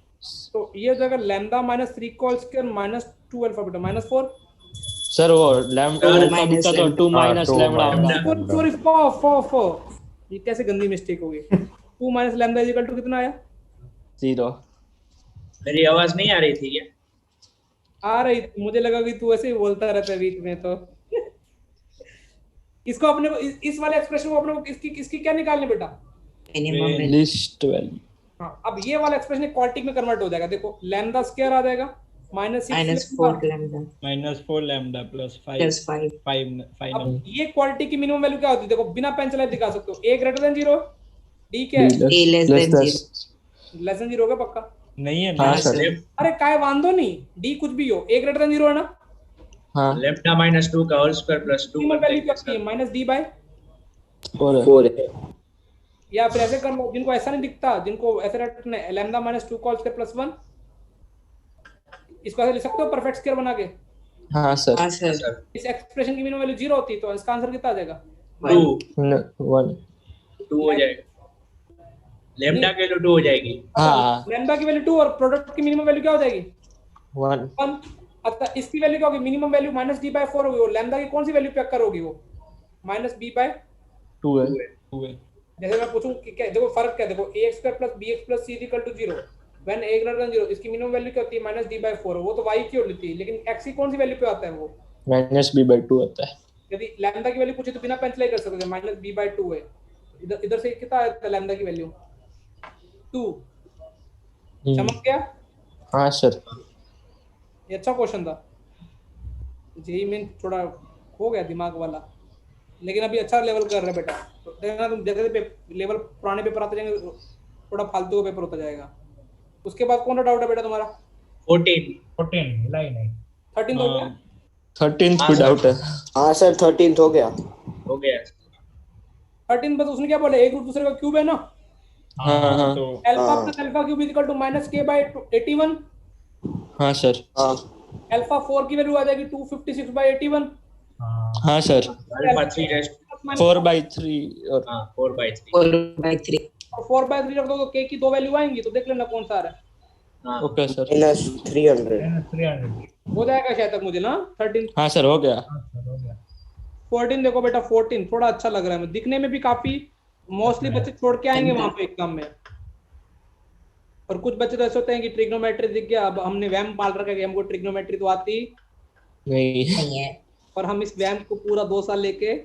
तो ये हो जाएगा लैम्डा माइनस 3 का whole square minus 2 alpha beta minus 4। Sir वो लैम्डा minus बीटा तो 2 माइनस लैम्डा होगा। सॉरी ये कैसे गंदी मिस्टेक हो गई? 2 minus lambda is equal to कितना आया? 0। मेरी आवाज नहीं आ रही थी क्या? आ रही थी, मुझे लगा कि तू ऐसे ही बोलता रहता है बीच में। तो इसको अपने को इस वाले एक्सप्रेशन को अपने को इसकी इसकी क्या निकालनी बेटा? Minimum value least value. हाँ, अब ये वाला एक्सप्रेशन क्वाड्रेटिक में कन्वर्ट हो जाएगा। देखो लैम्डा स्क्वायर आ जाएगा -6 -4 लैम्डा -4 लैम्डा प्लस 5 प्लस 5 5 अब ये क्वालिटी की मिनिमम वैल्यू क्या होती है? देखो बिना पेन चलाए दिखा सकते हो। a ग्रेटर देन 0, d क्या है? a less than 0 less than 0 होगा पक्का? नहीं है हाँ ना सर। अरे काय वांदो नहीं, d कुछ भी हो, a ग्रेटर देन 0 है ना? हाँ लेम्डा -2 का whole square plus 2 minimum value क्या होती है? -d/। और 4 है। या फिर ऐसे कर लो, जिनको ऐसा नहीं दिखता, जिनको ऐसे रखना है, लैम्डा -2 का होल स्क्वायर प्लस 1, इसको ऐसे लिख सकते हो परफेक्ट स्क्वायर बना के। हाँ सर। हाँ सर इस एक्सप्रेशन की मिनिमम वैल्यू 0 होती है, तो इसका आंसर कितना आ जाएगा? 2 1 2 हो जाएगा। लेम्डा के लिए 2 हो जाएगी। हाँ लैम्डा की वैल्यू 2 और प्रोडक्ट की मिनिमम वैल्यू क्या हो जाएगी? 1 1। अच्छा, इसकी वैल्यू क्या होगी? मिनिमम वैल्यू -d/4 होगी। वो लैम्डा की कौन सी वैल्यू पे अक्कर होगी? वो -b/2 2 है। हुए जैसे मैं पूछूं कि क्या, देखो फर्क क्या है, देखो ax² + bx + c = 0 when a greater than 0, इसकी मिनिमम वैल्यू क्या होती है? -d/4। वो तो y की होती है, लेकिन x की कौन सी वैल्यू पे आता है वो? -b/2 होता है। यदि लैम्डा की वैल्यू पूछे तो बिना पेंसिल कर सकते हैं, -b/2 है। इधर इधर से कितना आता है लैम्डा की वैल्यू? 2। चमक गया? हाँ सर। ये अच्छा क्वेश्चन था। जेई में थोड़ा हो गया दिमाग वाला, लेकिन अभी अच्छा लेवल कर रहे बेटा। तो देखना तुम जैसे लेवल पुराने पेपर आते जाएंगे, थोड़ा फालतू का पेपर होता जाएगा। उसके बाद कौन सा डाउट है बेटा तुम्हारा? 14 हिला ही नहीं। 13 हो गया? 13th भी डाउट है। हाँ सर 13th हो गया। हो गया। 13 बस उसने क्या बोला? एक रूट दूसरे का क्यूब है ना? हाँ हाँ तो alpha plus alpha cube equal to -k/81। हाँ सर। हाँ अल्फा 4 की वैल्यू आ जाएगी 256/81। हाँ सर। अल्फा 3 रेस्ट 4/3 और हाँ 4/3 4/3 और 4/3 रख दो तो k की दो वैल्यू आएंगी, तो देख लेना कौन सा आ रहा है। हाँ ओके सर। -300 -300 हो जाएगा शायद तक मुझे ना 13। हाँ सर हो गया। हाँ सर हो गया। 14 देखो बेटा, 14 थोड़ा अच्छा लग रहा है, दिखने में भी काफी। मोस्टली बच्चे छोड़ के आएंगे वहां पे एग्जाम में। और कुछ बच्चे तो ऐसे होते हैं कि ट्रिग्नोमेट्री दिख गया, अब हमने वैम पाल रखा है कि हमको ट्रिग्नोमेट्री तो आती नहीं नहीं है। और हम इस वैम को पूरा 2 साल लेके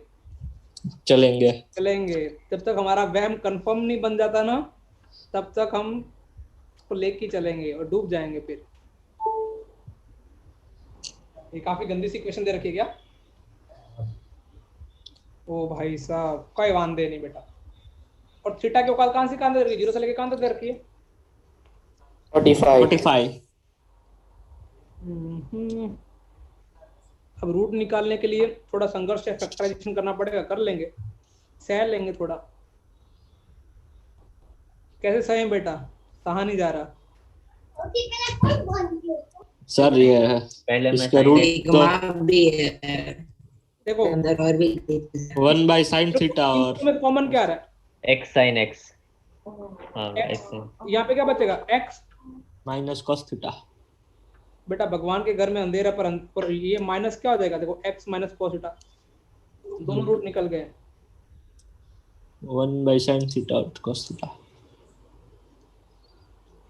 चलेंगे। चलेंगे। जब तक हमारा वैम कंफर्म नहीं बन जाता ना, तब तक हम उसको लेके चलेंगे और डूब जाएंगे फिर। ये काफी गंदी सी क्वेश्चन दे रखी है क्या? ओ भाई साहब, कोई वांदे नहीं बेटा। और थीटा की औकात कहां से कहां तक दे रखी है? 0 से लेके कहां तक दे रखी है? 45। 45। अब रूट निकालने के लिए थोड़ा संघर्ष या फैक्टराइजेशन करना पड़ेगा, कर लेंगे, सह लेंगे थोड़ा। कैसे सहे बेटा? सहा नहीं जा रहा सर ये है पहले में इसका रूट तो सिग्मा भी है देखो। अंदर और भी 1/sin थीटा और में कॉमन क्या आ रहा है? x sin x। हाँ x sin। यहाँ पे क्या बचेगा? x -cos theta. बेटा भगवान के घर में अंधेरा पर ये माइनस क्या हो जाएगा? देखो x - cos थीटा, दोनों रूट निकल गए। 1/sin थीटा और cos थीटा।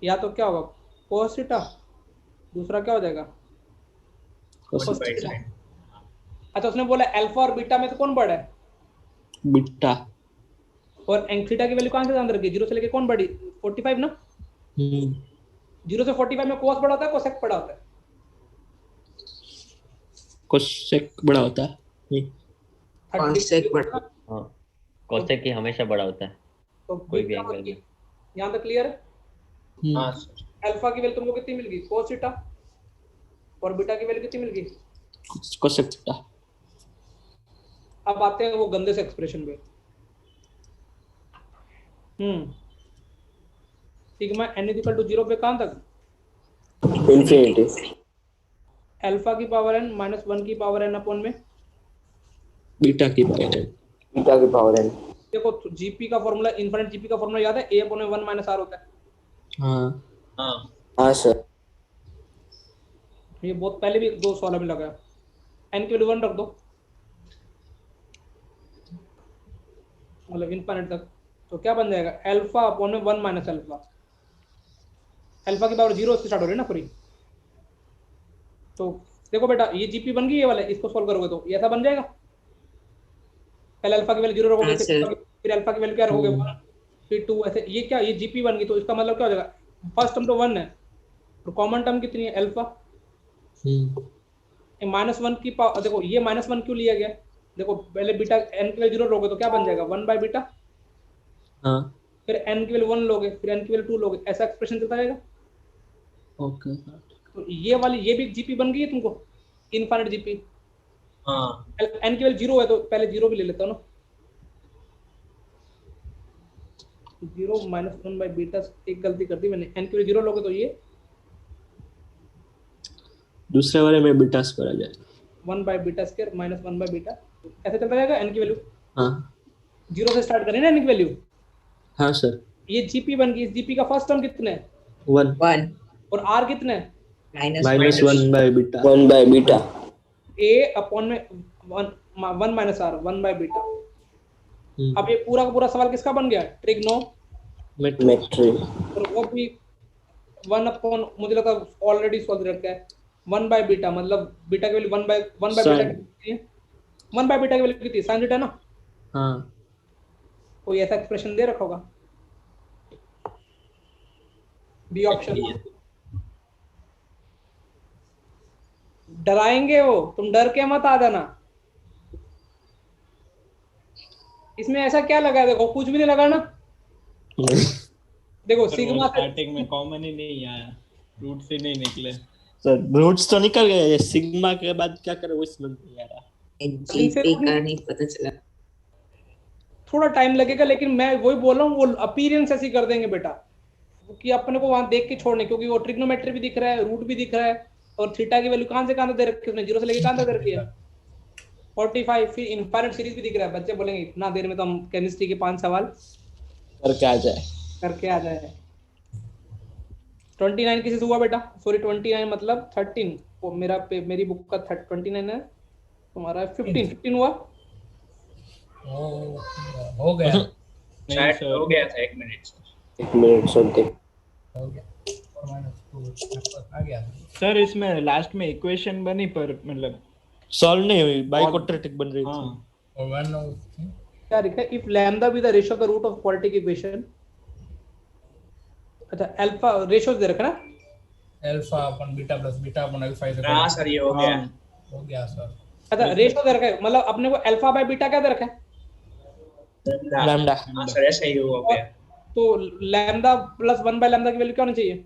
या तो क्या होगा? cos थीटा, दूसरा क्या हो जाएगा? cos cos theta. अच्छा, उसने बोला अल्फा और बीटा में तो कौन बड़ा है? बीटा। और थीटा की वैल्यू कहां से अंदर रखी? 0 से लेके कौन बड़ी? 45 ना? 0 से 45 में cos बड़ा होता है, cosec बड़ा होता है? cosec बड़ा होता है। नहीं cosec बड़ा। हाँ cosec की हमेशा बड़ा होता है तो कोई भी एंगल में। यहाँ तक क्लियर है? हाँ अल्फा की वैल्यू तुमको कितनी मिल गई? cos theta. और बीटा की वैल्यू कितनी मिल गई? cosec theta. अब आते हैं वो गंदे से एक्सप्रेशन पे। सिग्मा n = 0 पे कहां तक? इन्फिनिटी। अल्फा की पावर n -1 की पावर n अपॉन में बीटा की पावर है। बीटा की पावर n। देखो जीपी का फॉर्मूला, इनफिनिट जीपी का फॉर्मूला याद है? a/1 - r होता है। हाँ हाँ हाँ सर। ये बहुत पहले भी 2 सवालों में लगा है। n की वैल्यू 1 रख दो, मतलब इनफिनिट तक, तो क्या बन जाएगा? अल्फा अपॉन में 1 - अल्फा। अल्फा की पावर 0 से स्टार्ट हो रही है ना पूरी, तो देखो बेटा ये जीपी बन गई ये वाला, इसको सॉल्व करोगे तो ये ऐसा बन जाएगा। पहले अल्फा की वैल्यू 0 रखोगे, हाँ, सर। फिर अल्फा की वैल्यू क्या रखोगे 1, फिर 2, ऐसे ये क्या ये जीपी बन गई। तो इसका मतलब क्या हो जाएगा, फर्स्ट टर्म तो 1 है तो कॉमन टर्म कितनी है अल्फा। -1 की पावर, देखो ये -1 क्यों लिया गया, देखो पहले बीटा n की वैल्यू 0 लोगे तो क्या बन जाएगा 1 बाय बीटा, हाँ फिर n की वैल्यू 1 लोगे, फिर n की वैल्यू 2 लोगे, ऐसा एक्सप्रेशन चलता रहेगा। ओके तो ये वाली ये भी जीपी बन गई है तुमको, इनफाइनाइट जीपी। हाँ n की वैल्यू 0 है तो पहले 0 भी ले लेता हूँ ना, 0 -1 बाय बीटा, एक गलती कर दी मैंने, n की वैल्यू 0 लोगे तो ये दूसरे वाले में बीटा स्क्वायर आ जाएगा। 1 by beta square -1 by beta, ऐसे चलता रहेगा। n की वैल्यू हाँ 0 से स्टार्ट करें ना n की वैल्यू। हाँ सर। ये जीपी बन गई, इस जीपी का फर्स्ट टर्म कितना है 1 1 और r कितना है -1 by beta. 1 by beta. a upon में 1 माइनस r 1 बाय बीटा। अब ये पूरा का पूरा सवाल किसका बन गया, Metri. और वो भी 1 अपॉन, मुझे लगता है ऑलरेडी सॉल्व रखा है 1 बाय बीटा, मतलब बीटा की वैल्यू 1 बाय बीटा कितनी है, 1 बाय बीटा की वैल्यू कितनी है sin थीटा ना। हाँ कोई ऐसा एक्सप्रेशन दे रखा होगा, बी ऑप्शन। डराएंगे वो, तुम डर के मत आ जाना। इसमें ऐसा क्या लगा है, देखो कुछ भी नहीं लगा ना। देखो सिग्मा से स्टार्टिंग में कॉमन ही नहीं आया, रूट से नहीं निकले। सर रूट्स तो निकल गए, सिग्मा के बाद क्या करें वो समझ नहीं आ रहा। जीपी का नहीं पता चला। थोड़ा टाइम लगेगा, लेकिन मैं वही बोल रहा हूँ वो अपीयरेंस ऐसी कर देंगे बेटा कि अपने को वहां देख के छोड़ने, क्योंकि वो ट्रिग्नोमेट्री भी दिख रहा है, रूट भी दिख रहा है, और थीटा की वैल्यू कहां से कहां दे रखी है उसने, 0 से लेके कहां तक दे रखी है 45, फिर इनफाइनाइट सीरीज भी दिख रहा है। बच्चे बोलेंगे इतना देर में तो हम केमिस्ट्री के 5 सवाल करके आ जाए। 29 किसी से हुआ बेटा, सॉरी 29 मतलब 13, वो मेरी बुक का 29 है, तुम्हारा 15 हुआ। हो गया शायद हो गया था 1 मिनट। 1 minute something. हो गया -2 आ गया। सर इसमें लास्ट में इक्वेशन बनी पर मतलब सॉल्व नहीं हुई, बाइक्वाड्रेटिक बन रही थी। हाँ और 1 क्या लिखा है, if lambda be the ratio of the root of quadratic equation. अच्छा अल्फा रेशियो दे रखा ना, alpha upon beta plus beta upon alpha is हाँ सर ये हो गया। हो गया सर। अच्छा रेशियो दे रखा है, मतलब अपने को अल्फा बाय बीटा क्या दे रखा है, लैम्डा। हाँ सर ऐसा ही हो गया। तो लैम्डा प्लस 1 बाय लैम्डा की वैल्यू क्या होनी चाहिए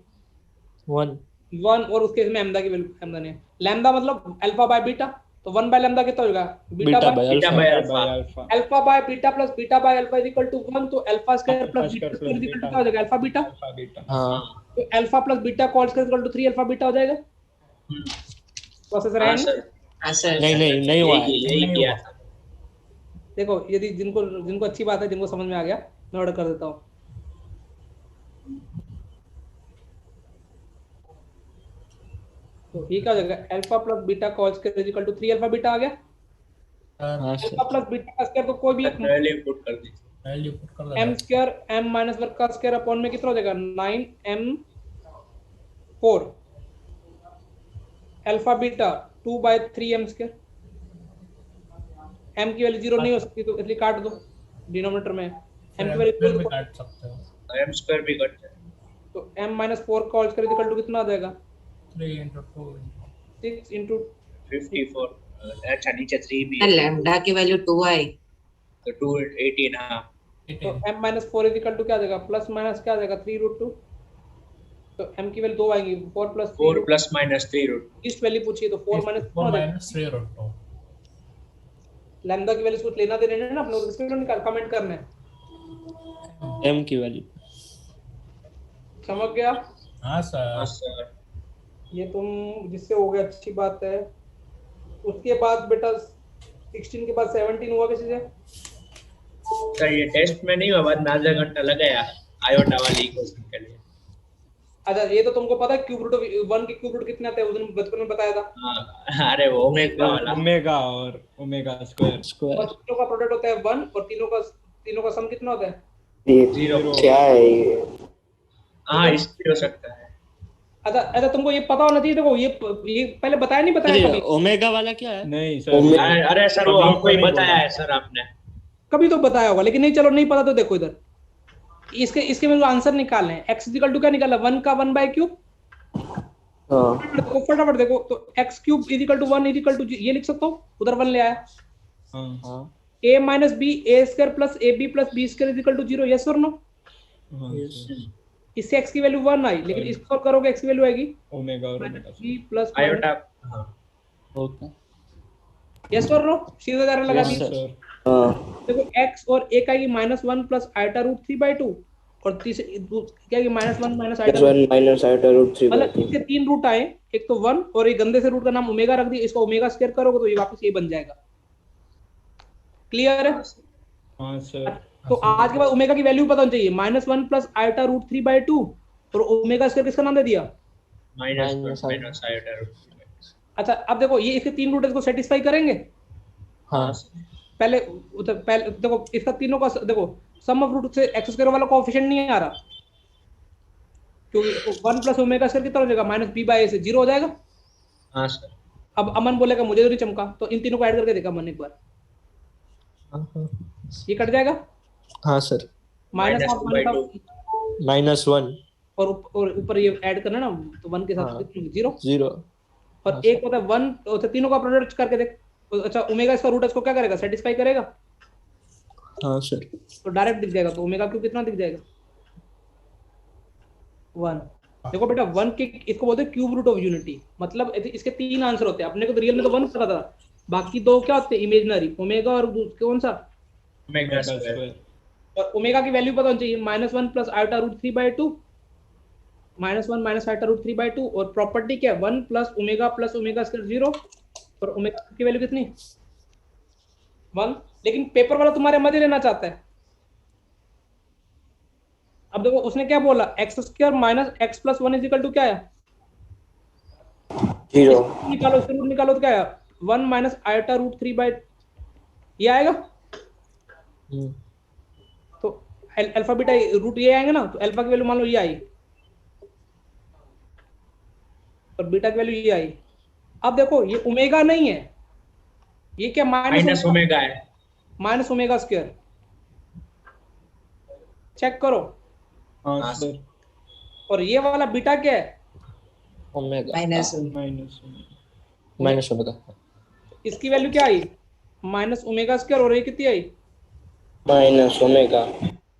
1 और उसके में लैम्डा की वैल्यू लैम्डा नहीं, लैम्डा मतलब अल्फा बाय बीटा, तो 1 बाय लैम्डा कितना होगा beta by beta alpha. By alpha. Alpha alpha by beta plus beta by alpha is equal to 1, तो alpha square plus beta square is equal to क्या हो जाएगा alpha beta. Alpha beta. हाँ तो alpha plus beta का whole square is equal to 3 alpha beta हो जाएगा। Process रहा हाँ है सर हाँ सर। नहीं हुआ है। यही किया था। देखो यदि जिनको अच्छी बात है, जिनको समझ में आ गया मैं ऑर्डर कर देता हूँ। तो ये क्या हो जाएगा अल्फा प्लस बीटा का whole square is equal to 3 alpha beta आ गया। हाँ अल्फा प्लस बीटा का स्क्वायर तो कोई भी वैल्यू पुट कर दी। वैल्यू पुट कर दो। m स्क्वायर m माइनस 1 का स्क्वायर अपॉन में कितना हो जाएगा 9m4 alpha beta 2 by 3m square. m की वैल्यू 0 नहीं हो सकती तो इसलिए काट दो डिनोमिनेटर में, m की वैल्यू भी काट सकते हो। m स्क्वायर भी कट जाए तो m माइनस 4 का होल स्क्वायर इक्वल टू कितना आ जाएगा 3 into 2 6 into 54। अच्छा नीचे 3 भी सर है लैम्डा की वैल्यू 2 आई। तो 2 18। हाँ तो m minus 4 is equal to क्या आ जाएगा प्लस माइनस क्या आ जाएगा 3√2। तो m की वैल्यू 2 आएगी 4 प्लस 4 प्लस माइनस 3 रूट इस वैल्यू पूछिए तो 4 माइनस 4 minus 3 root 2। लैम्डा की वैल्यू कुछ लेना देना है ना अपने को, इसमें निकाल कमेंट करना है। m की वैल्यू समझ गया। हाँ सर। हाँ सर। ये तुम जिससे हो गया अच्छी बात है। उसके बाद बेटा 16 के बाद 17 हुआ किसी से। सर ये टेस्ट में नहीं हुआ, बाद में आधा घंटा लगाया आयोटा वाली इक्वेशन के लिए। अच्छा ये तो तुमको पता है क्यूब रूट 1 के क्यूब रूट कितने आते हैं, उस दिन बचपन में बताया था। हाँ, अरे वो ओमेगा वाला। ओमेगा और ओमेगा स्क्वायर। और तीनों का प्रोडक्ट होता है 1 और तीनों का सम कितना होता है ये 0। क्या है ये? हाँ इसलिए हो सकता है। अच्छा अच्छा, तुमको ये पता होना चाहिए। देखो ये पहले बताया नहीं, बताया कभी? ओमेगा वाला क्या है? नहीं सर, अरे सर वो कभी हमको ही नहीं बताया बोला। है सर आपने। कभी तो बताया होगा, लेकिन नहीं, चलो नहीं पता तो देखो इधर, इसके इसके मेरे को आंसर निकालने हैं। एक्स इक्वल टू क्या निकाला? 1 का 1 बाय क्यूब। हाँ देखो फटाफट देखो, तो x cube is equal to 1 is equal to ये लिख सकता हूँ, उधर 1 ले आया। हाँ हाँ a minus B A square plus A B plus B square is equal to 0, yes और नो? हाँ सर, इससे x की वैल्यू 1 आई, लेकिन इसको सॉल्व करोगे x की वैल्यू आएगी ओमेगा और ओमेगा b प्लस आयोटा। हाँ ओके यस और नो? सीधा जा रहा लगा Yes, दी। sir. हाँ देखो x और a का ये -1 प्लस आइटा रूट 3/2, और तीसरे क्या ये -1 minus iota root, 1 minus iota root 3 मतलब इसके 3 रूट आए, एक तो 1 और एक गंदे से रूट का नाम ओमेगा रख दिया, इसको ओमेगा स्क्वायर करोगे तो ये वापस ये बन जाएगा। क्लियर है? हाँ सर। तो आज के बाद ओमेगा की वैल्यू पता होनी चाहिए, -1 प्लस आइटा रूट 3/2, और ओमेगा स्क्वायर किसका नाम दे दिया? Minus iota root 3। अच्छा अब देखो ये इसके 3 रूट इसको सेटिस्फाई करेंगे। हाँ पहले देखो इसका तीनों का देखो सम ऑफ रूट से एक्स स्क्वायर वाला कोएफिशिएंट नहीं आ रहा, क्योंकि 1 प्लस ओमेगा स्क्वायर कितना हो जाएगा? -b/a से 0 हो जाएगा। हाँ सर। अब अमन बोलेगा मुझे तो नहीं चमका, तो इन तीनों को ऐड करके देखा अमन एक बार, ये कट जाएगा। हाँ सर, -1 -1 और ऊपर ये ऐड करना ना, तो 1 के साथ हाँ। 0, 0 और हाँ, एक होता है 1, तो तीनों का प्रोडक्ट करके देख। अच्छा ओमेगा इसका रूट इसको क्या करेगा? सेटिस्फाई करेगा, हाँ सर। तो डायरेक्ट दिख जाएगा। तो ओमेगा क्यूब कितना दिख जाएगा? 1। देखो बेटा 1 के इसको बोलते हैं क्यूब रूट ऑफ यूनिटी, मतलब इसके 3 आंसर होते हैं। अपने को तो रियल में तो 1 पता था, बाकी 2 क्या होते हैं? इमेजिनरी, ओमेगा और कौन सा? Omega square. और ओमेगा की वैल्यू पता होनी चाहिए, -1 plus iota root 3/2, -1 minus iota root 3/2, और प्रॉपर्टी क्या है? 1 प्लस ओमेगा स्क्वायर 0, और ओमेगा की वैल्यू कितनी? 1। लेकिन पेपर वाला तुम्हारे मजे लेना चाहता है। अब देखो उसने क्या बोला, x square minus x plus 1 is equal to क्या है? 0 निकालो, इसका रूट निकालो तो क्या है? 1 माइनस आइटा रूट 3/, ये आएगा। तो अल्फा बीटा रूट ये आएंगे ना, तो अल्फा की वैल्यू मान लो ये आई, और बीटा की वैल्यू ये आई। अब देखो ये ओमेगा नहीं है, ये क्या? माइनस ओमेगा है। Minus omega square. चेक करो। हाँ सर, और ये वाला बीटा क्या है? Omega minus minus omega. इसकी वैल्यू क्या आई? माइनस ओमेगा स्क्वायर, और ये कितनी आई? Minus omega.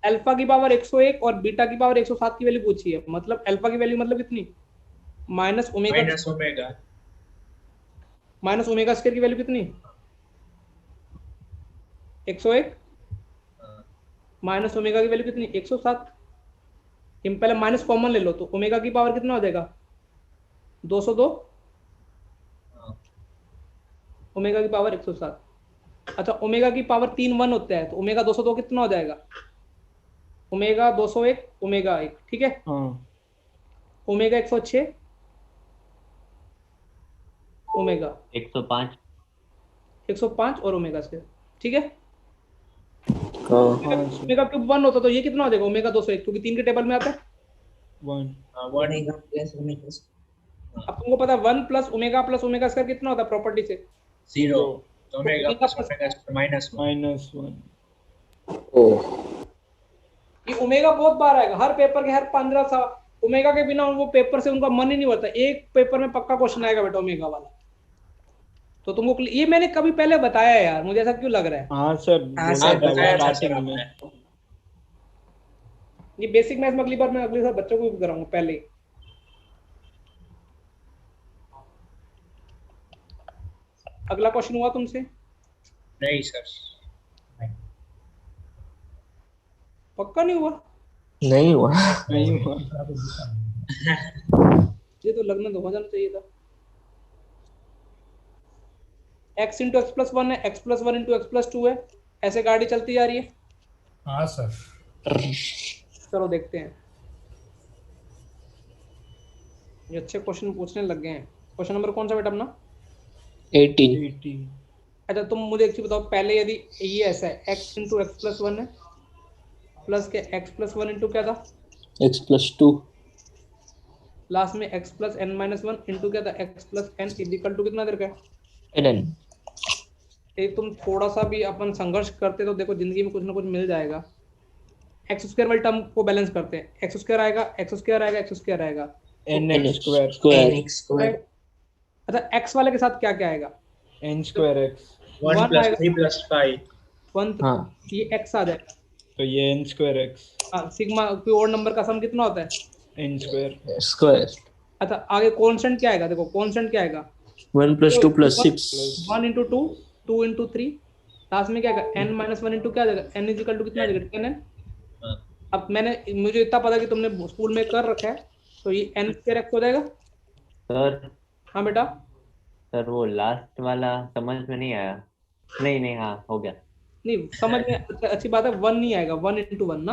अल्फा की पावर 101 और बीटा की पावर 107 की वैल्यू पूछी है, मतलब अल्फा की वैल्यू मतलब कितनी? माइनस ओमेगा स्क्वायर की वैल्यू कितनी? 101 माइनस ओमेगा की वैल्यू कितनी? 107। हम पहले माइनस कॉमन ले लो, तो ओमेगा की पावर कितना हो जाएगा? 202, ओमेगा की पावर 107। अच्छा ओमेगा की पावर 3 1 होता है, तो ओमेगा 202 कितना हो जाएगा? ओमेगा 201 ओमेगा 1, ठीक है। हाँ ओमेगा 106 ओमेगा 105 और ओमेगा स्क्वायर, ठीक है। हाँ ओमेगा क्यूब 1 होता तो ये कितना हो जाएगा? ओमेगा 201, क्योंकि 3 के टेबल में आता है। 1 अब तुमको पता है 1 प्लस ओमेगा स्क्वायर कितना होता है प्रॉपर्टी से? 0। Omega plus omega square -1। ओ ये ओमेगा बहुत बार आएगा हर पेपर के, हर 15 साल। ओमेगा के बिना वो पेपर से उनका मन ही नहीं होता। एक पेपर में पक्का क्वेश्चन आएगा बेटा ओमेगा वाला। तो तुमको ये मैंने कभी पहले बताया है यार, मुझे ऐसा क्यों लग रहा है? हाँ सर, बताया था स्टार्टिंग में। ये बेसिक मैथ्स में अगली बार मैं अगले साल बच्चों को भी कराऊंगा पहले ही। अगला क्वेश्चन हुआ तुमसे? नहीं सर। पक्का नहीं हुआ? नहीं हुआ। नहीं हुआ। ये तो लगना तो हो जाना चाहिए था। x इंटू एक्स प्लस 1 है, x plus 1 into x plus 2 है, ऐसे गाड़ी चलती जा रही है। हाँ सर। चलो देखते हैं, ये अच्छे क्वेश्चन पूछने लग गए हैं। क्वेश्चन नंबर कौन सा बेटा अपना? 18। अच्छा तुम मुझे एक चीज बताओ, पहले यदि ये ऐसा है x इंटू एक्स प्लस 1 है, प्लस के x प्लस 1 इंटू क्या था? x+2। लास्ट में x plus n minus one into क्या था x plus n is equal to कितना देर का है। ln एक तुम थोड़ा सा भी अपन संघर्ष करते तो देखो जिंदगी में कुछ ना कुछ मिल जाएगा। एक्स स्क्वायर वाली टर्म को बैलेंस करते हैं, एक्स स्क्वायर आएगा एक्स स्क्वायर आएगा एक्स स्क्वायर आएगा। n स्क्वायर nx square अच्छा एक्स वाले के साथ क्या क्या आएगा, n square x 1 One plus आएगा। 3 plus 5 वन हाँ ये एक्स आ जाएगा। तो ये n स्क्वायर x हाँ सिग्मा कोई और नंबर का सम कितना होता है n स्क्वायर स्क्वायर अच्छा आगे कांस्टेंट क्या आएगा, देखो कांस्टेंट क्या आएगा 1 + 2 + 6 1 इंटू 2 2 इंटू 3 लास्ट में क्या आएगा n माइनस वन इंटू क्या आ जाएगा n इजिकल टू कितना आ जाएगा 10n। हाँ। अब मैंने मुझे इतना पता कि तुमने स्कूल में कर रखा है तो ये n स्क्वायर x हो जाएगा। सर हाँ बेटा सर वो लास्ट वाला समझ में नहीं आया। नहीं हाँ हो गया। नहीं समझ में अच्छी बात है, 1 नहीं आएगा 1 इंटू 1 ना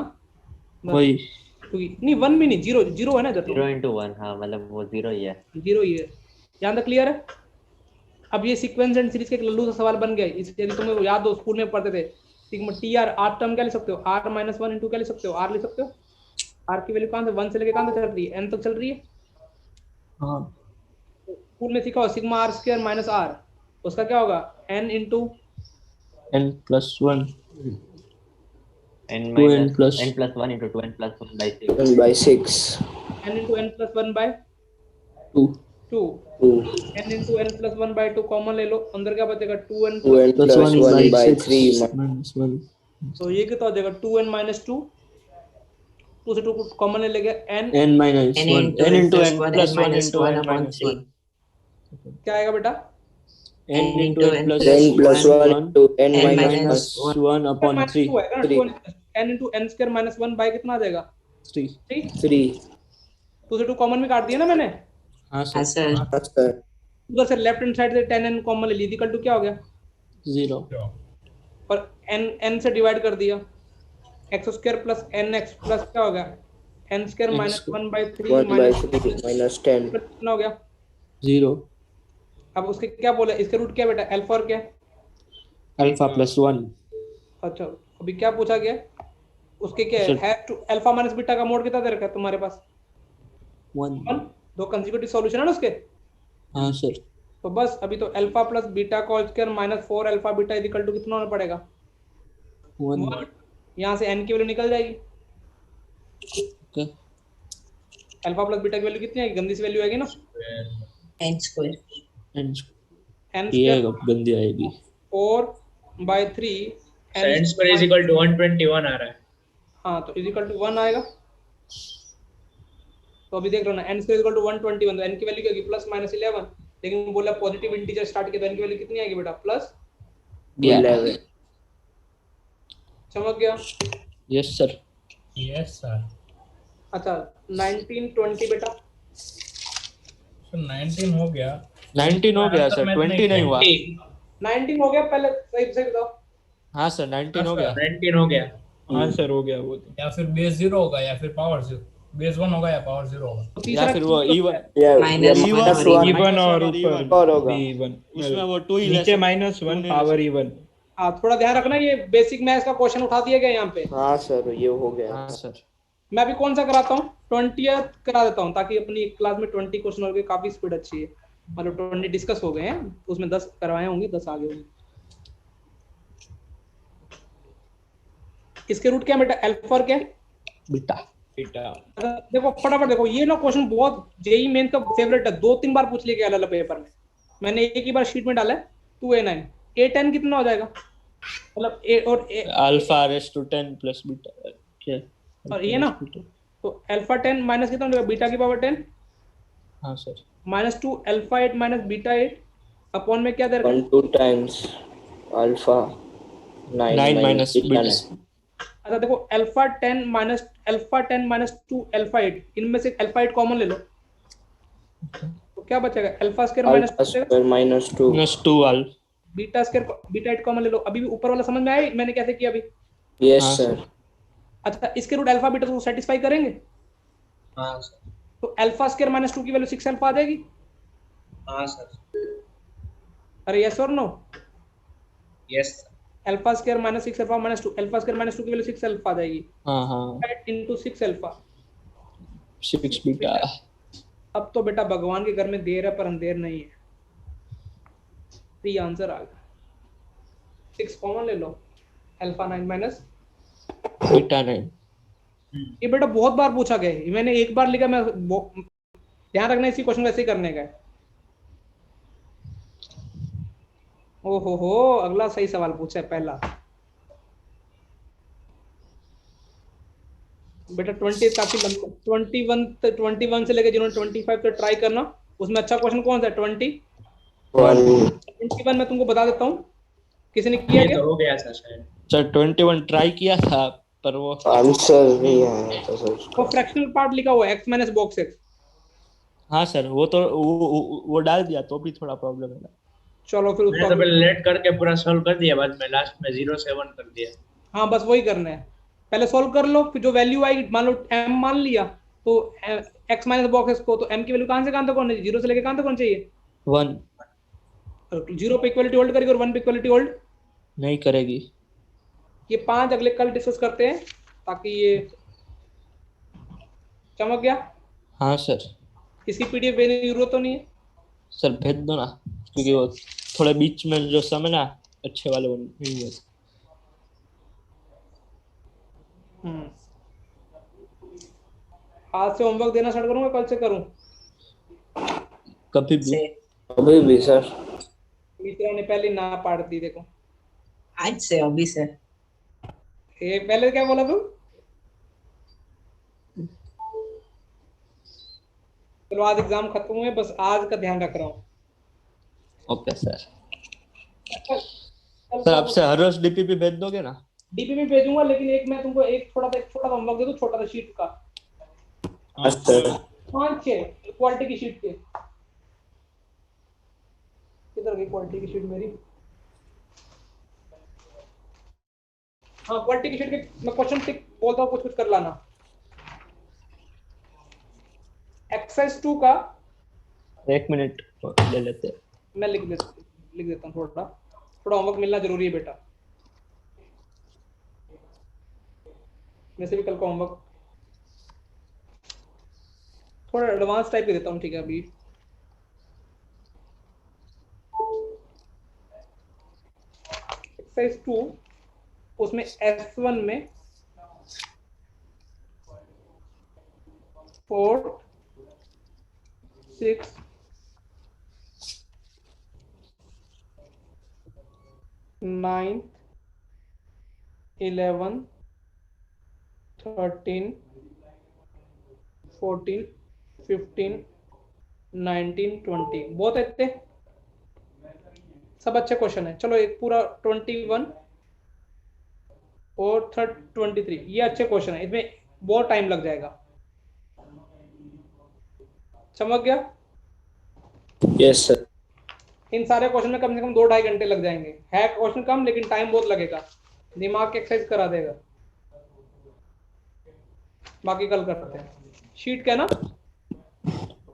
वही नहीं 1 भी नहीं, जीरो जीरो है ना इधर 0 × 1 हाँ मतलब वो 0 ही है। जीरो ही है। यहाँ तक क्लियर है। अब ये सीक्वेंस एंड सीरीज का एक लल्लू सा सवाल बन गया। इस यदि तुम्हें याद हो स्कूल में पढ़ते थे sigma T R R term क्या ले सकते हो r माइनस वन इंटू क्या ले सकते हो r ले सकते हो। r की वैल्यू कहाँ से 1 से लेके कहाँ तक चल रही है n तक चल रही है। हाँ स्कूल में सीखा हो sigma R square minus r उसका क्या होगा n into n + 1 n 2n minus plus n plus 1 into 2n plus 1 by 6 1 by 6 n into n plus 1 by 2 2 2 n into n plus 1 by 2 common ले लो, अंदर क्या बचेगा 2n2n plus plus 1 1 by 6 3 minus 1 तो ये कितना हो जाएगा 2n माइनस 2 2 से 2 कॉमन ले लेंगे n n minus n 1 into n n into plus n 1 plus n 1 minus into 1 n upon minus 3 1 क्या आएगा बेटा n into n plus 10 plus 1 into n n minus minus 1 upon 3 2 आएगा Three. ना n into n square minus 1 by कितना आ जाएगा 3 3 3 2 से 2 common में काट दिया ना मैंने। हाँ हाँ सर सर अच्छा उधर से लेफ्ट हैंड साइड से 10n कॉमन ले ली इक्वल टू क्या हो गया 0 और n से डिवाइड कर दिया x square plus nx plus क्या हो गया n square N minus square. 1 by 3 1 by minus 3 minus 10 कितना हो गया। 0 अब उसके क्या बोले इसके रूट क्या बेटा अल्फा और क्या alpha plus 1 अच्छा अभी क्या पूछा गया उसके क्या Sir. है टू अल्फा माइनस बीटा का मोड कितना दे रखा है तुम्हारे पास 1 1 दो कंसेक्यूटिव सॉल्यूशन है ना उसके। हाँ सर तो बस अभी तो अल्फा प्लस बीटा का whole square minus 4 alpha beta is equal to कितना होना पड़ेगा 1 यहाँ से n की वैल्यू निकल जाएगी। okay अल्फा प्लस बीटा की वैल्यू कितनी आएगी गंदी सी वैल्यू आएगी ना n square n n ये स्क्वायर गंदी आएगी 4 by 3 so n square is equal to 121 आ रहा है। हाँ तो इज इक्वल टू 1 आएगा। तो अभी देख रहे हो ना n square is equal to 121 तो n की वैल्यू क्या होगी प्लस माइनस 11 लेकिन बोला पॉजिटिव इंटीजर स्टार्ट किया तो n की वैल्यू कितनी आएगी बेटा प्लस 11 चमक गया। Yes sir yes sir. अच्छा 19 20 बेटा तो 19 हो गया 19 हो गया सर 20 नहीं हुआ 19 हो गया पहले सही सही बताओ। हाँ सर 19 हो गया 19 हो गया। हाँ सर हो गया वो तो या फिर बेस 0 होगा या फिर पावर 0 बेस 1 होगा या पावर 0 होगा। तो या तीसरा फिर वो even या Minus या one minus और 1 इवन और और ऊपर even और होगा भी इवन उसमें वो 2 ही ले नीचे सकते- -1 पावर इवन। हाँ थोड़ा ध्यान रखना ये बेसिक मैथ्स का क्वेश्चन उठा दिया गया यहाँ पे। हाँ सर ये हो गया हाँ सर मैं अभी कौन सा कराता हूँ 20th करा देता हूँ ताकि अपनी क्लास में 20 क्वेश्चन हो गए, काफी स्पीड अच्छी है। मतलब 20 डिस्कस हो गए हैं उसमें 10 करवाए होंगे 10 आगे होंगे। इसके रूट क्या बेटा अल्फा और क्या बेटा बेटा देखो फटाफट देखो ये ना क्वेश्चन बहुत जेई मेन का फेवरेट है, 2-3 बार पूछ लिया गया अलग पेपर में। मैंने एक ही बार शीट में डाला है 2a9 a10 कितना हो जाएगा मतलब a और a alpha raise to 10 plus beta क्या और ये ना तो अल्फा 10 माइनस कितना हो जाएगा बीटा की पावर 10 हाँ sir -2 alpha 8 minus beta 8 upon में क्या दे रखा है 1 2 times alpha 9 minus beta beta अच्छा देखो अल्फा 10 माइनस 2 अल्फा 8 इनमें से अल्फा 8 कॉमन ले लो तो क्या बचेगा alpha square minus alpha square minus 2 minus 2 alpha beta square beta 8 common ले लो। अभी भी ऊपर वाला समझ में आया मैंने कैसे किया अभी। yes हाँ, sir अच्छा इसके रूट अल्फा बीटा को सेटिस्फाई करेंगे हाँ सर। तो अल्फा स्क्वायर माइनस 2 की वैल्यू 6 अल्फा आ जाएगी। हाँ सर। अरे यस और no yes alpha square minus 6 alpha minus 2 alpha square minus 2 की वैल्यू 6 अल्फा आ जाएगी हाँ हाँ 8 into 6 अल्फा 6 बीटा अब तो बेटा भगवान के घर में देर है पर अंधेर नहीं है। तो आंसर आ गया। 6 कॉमन ले लो, अल्फा 9 माइनस बीटा 9। ये बेटा बहुत बार पूछा गया है, मैंने एक बार लिखा, मैं ध्यान रखना इसी क्वेश्चन वैसे ही करने का है। हो अगला सही सवाल पूछा है पहला। बेटा 20 काफी लंबा, 21 से लेके जिन्होंने 25 तक ट्राई करना, उसमें अच्छा क्वेश्चन कौन सा है? 21 मैं तुमको बता देता हूँ, किसी ने किया ये क्या? तो हो गया था शायद। सर 21 ट्राई किया था पर वो आंसर नहीं आया था सर। वो फ्रैक्शनल पार्ट लिखा हुआ है x माइनस बॉक्स x। हाँ सर वो तो वो डाल दिया तो भी थोड़ा प्रॉब्लम है ना। चलो फिर मैंने तो पहले लेट करके पूरा सॉल्व कर दिया, बाद में लास्ट में 0 से 1 कर दिया। हाँ बस वही करना है, पहले सॉल्व कर लो, फिर जो वैल्यू आएगी, मान लो m मान लिया तो x माइनस बॉक्स को, तो m की वैल्यू कहाँ से कहाँ तक होनी चाहिए? 0 से लेके कहाँ तक होनी चाहिए? 1 0 पे इक्वलिटी होल्ड करेगी और 1 पे इक्वलिटी होल्ड नहीं करेगी। ये 5 अगले कल डिस्कस करते हैं, ताकि ये चमक गया। हाँ सर। इसकी पीडीएफ भेजने की जरूरत तो नहीं है सर भेज दो ना, क्योंकि वो थोड़े बीच में जो समय ना अच्छे वाले वो नहीं हुए। आज से होमवर्क देना स्टार्ट करूंगा, कल से करूं? कभी भी। अभी भी सर। टीचर ने पहले ना पाड़ दी, देखो आज से अभी से ये पहले क्या बोला तू? चलो आज एग्जाम खत्म हुए, बस आज का ध्यान रख रहा हूँ। Okay sir. सर आपसे हर रोज डीपीपी भेज दोगे ना? डीपीपी भेजूंगा, लेकिन एक मैं तुमको एक छोटा सा होमवर्क दे दूं, छोटा सा शीट का, अच्छा 5-6 क्वालिटी की शीट के। किधर गई क्वालिटी की शीट मेरी? हाँ क्वालिटी की शीट के मैं क्वेश्चन टिक बोलता हूँ, कुछ कर लाना। एक्सरसाइज 2 का 1 मिनट ले लेते हैं। मैं लिख देता हूँ, थोड़ा होमवर्क मिलना जरूरी है बेटा। वैसे भी कल का होमवर्क थोड़ा एडवांस टाइप के देता हूँ, ठीक है? अभी एक्सरसाइज 2 उसमें S1 में 4, 6, 9, 11, 13, 14, 15, 19, 20 बहुत अच्छे, सब अच्छे क्वेश्चन है। चलो एक पूरा 21 और 23 ये अच्छे क्वेश्चन है, इसमें बहुत टाइम लग जाएगा। समझ गया? Yes sir. इन सारे क्वेश्चन में कम से कम 2-2.5 घंटे लग जाएंगे। है क्वेश्चन कम लेकिन टाइम बहुत लगेगा, दिमाग की एक्सरसाइज करा देगा। बाकी कल करते हैं। शीट क्या ना?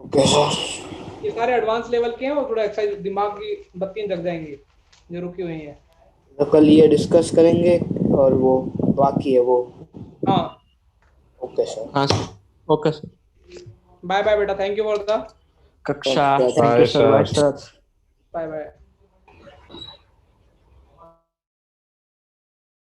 Okay sir. ये सारे एडवांस लेवल के हैं और थोड़ा एक्सरसाइज दिमाग की बत्तियां जग जाएंगी जो रुकी हुई हैं। तो कल ये डिस्कस करेंगे और वो बाकी है वो। हाँ ओके सर। हाँ sir. Okay sir. Bye bye बेटा, थैंक यू फॉर द कक्षा। Bye, thank you sir. sir. Bye bye.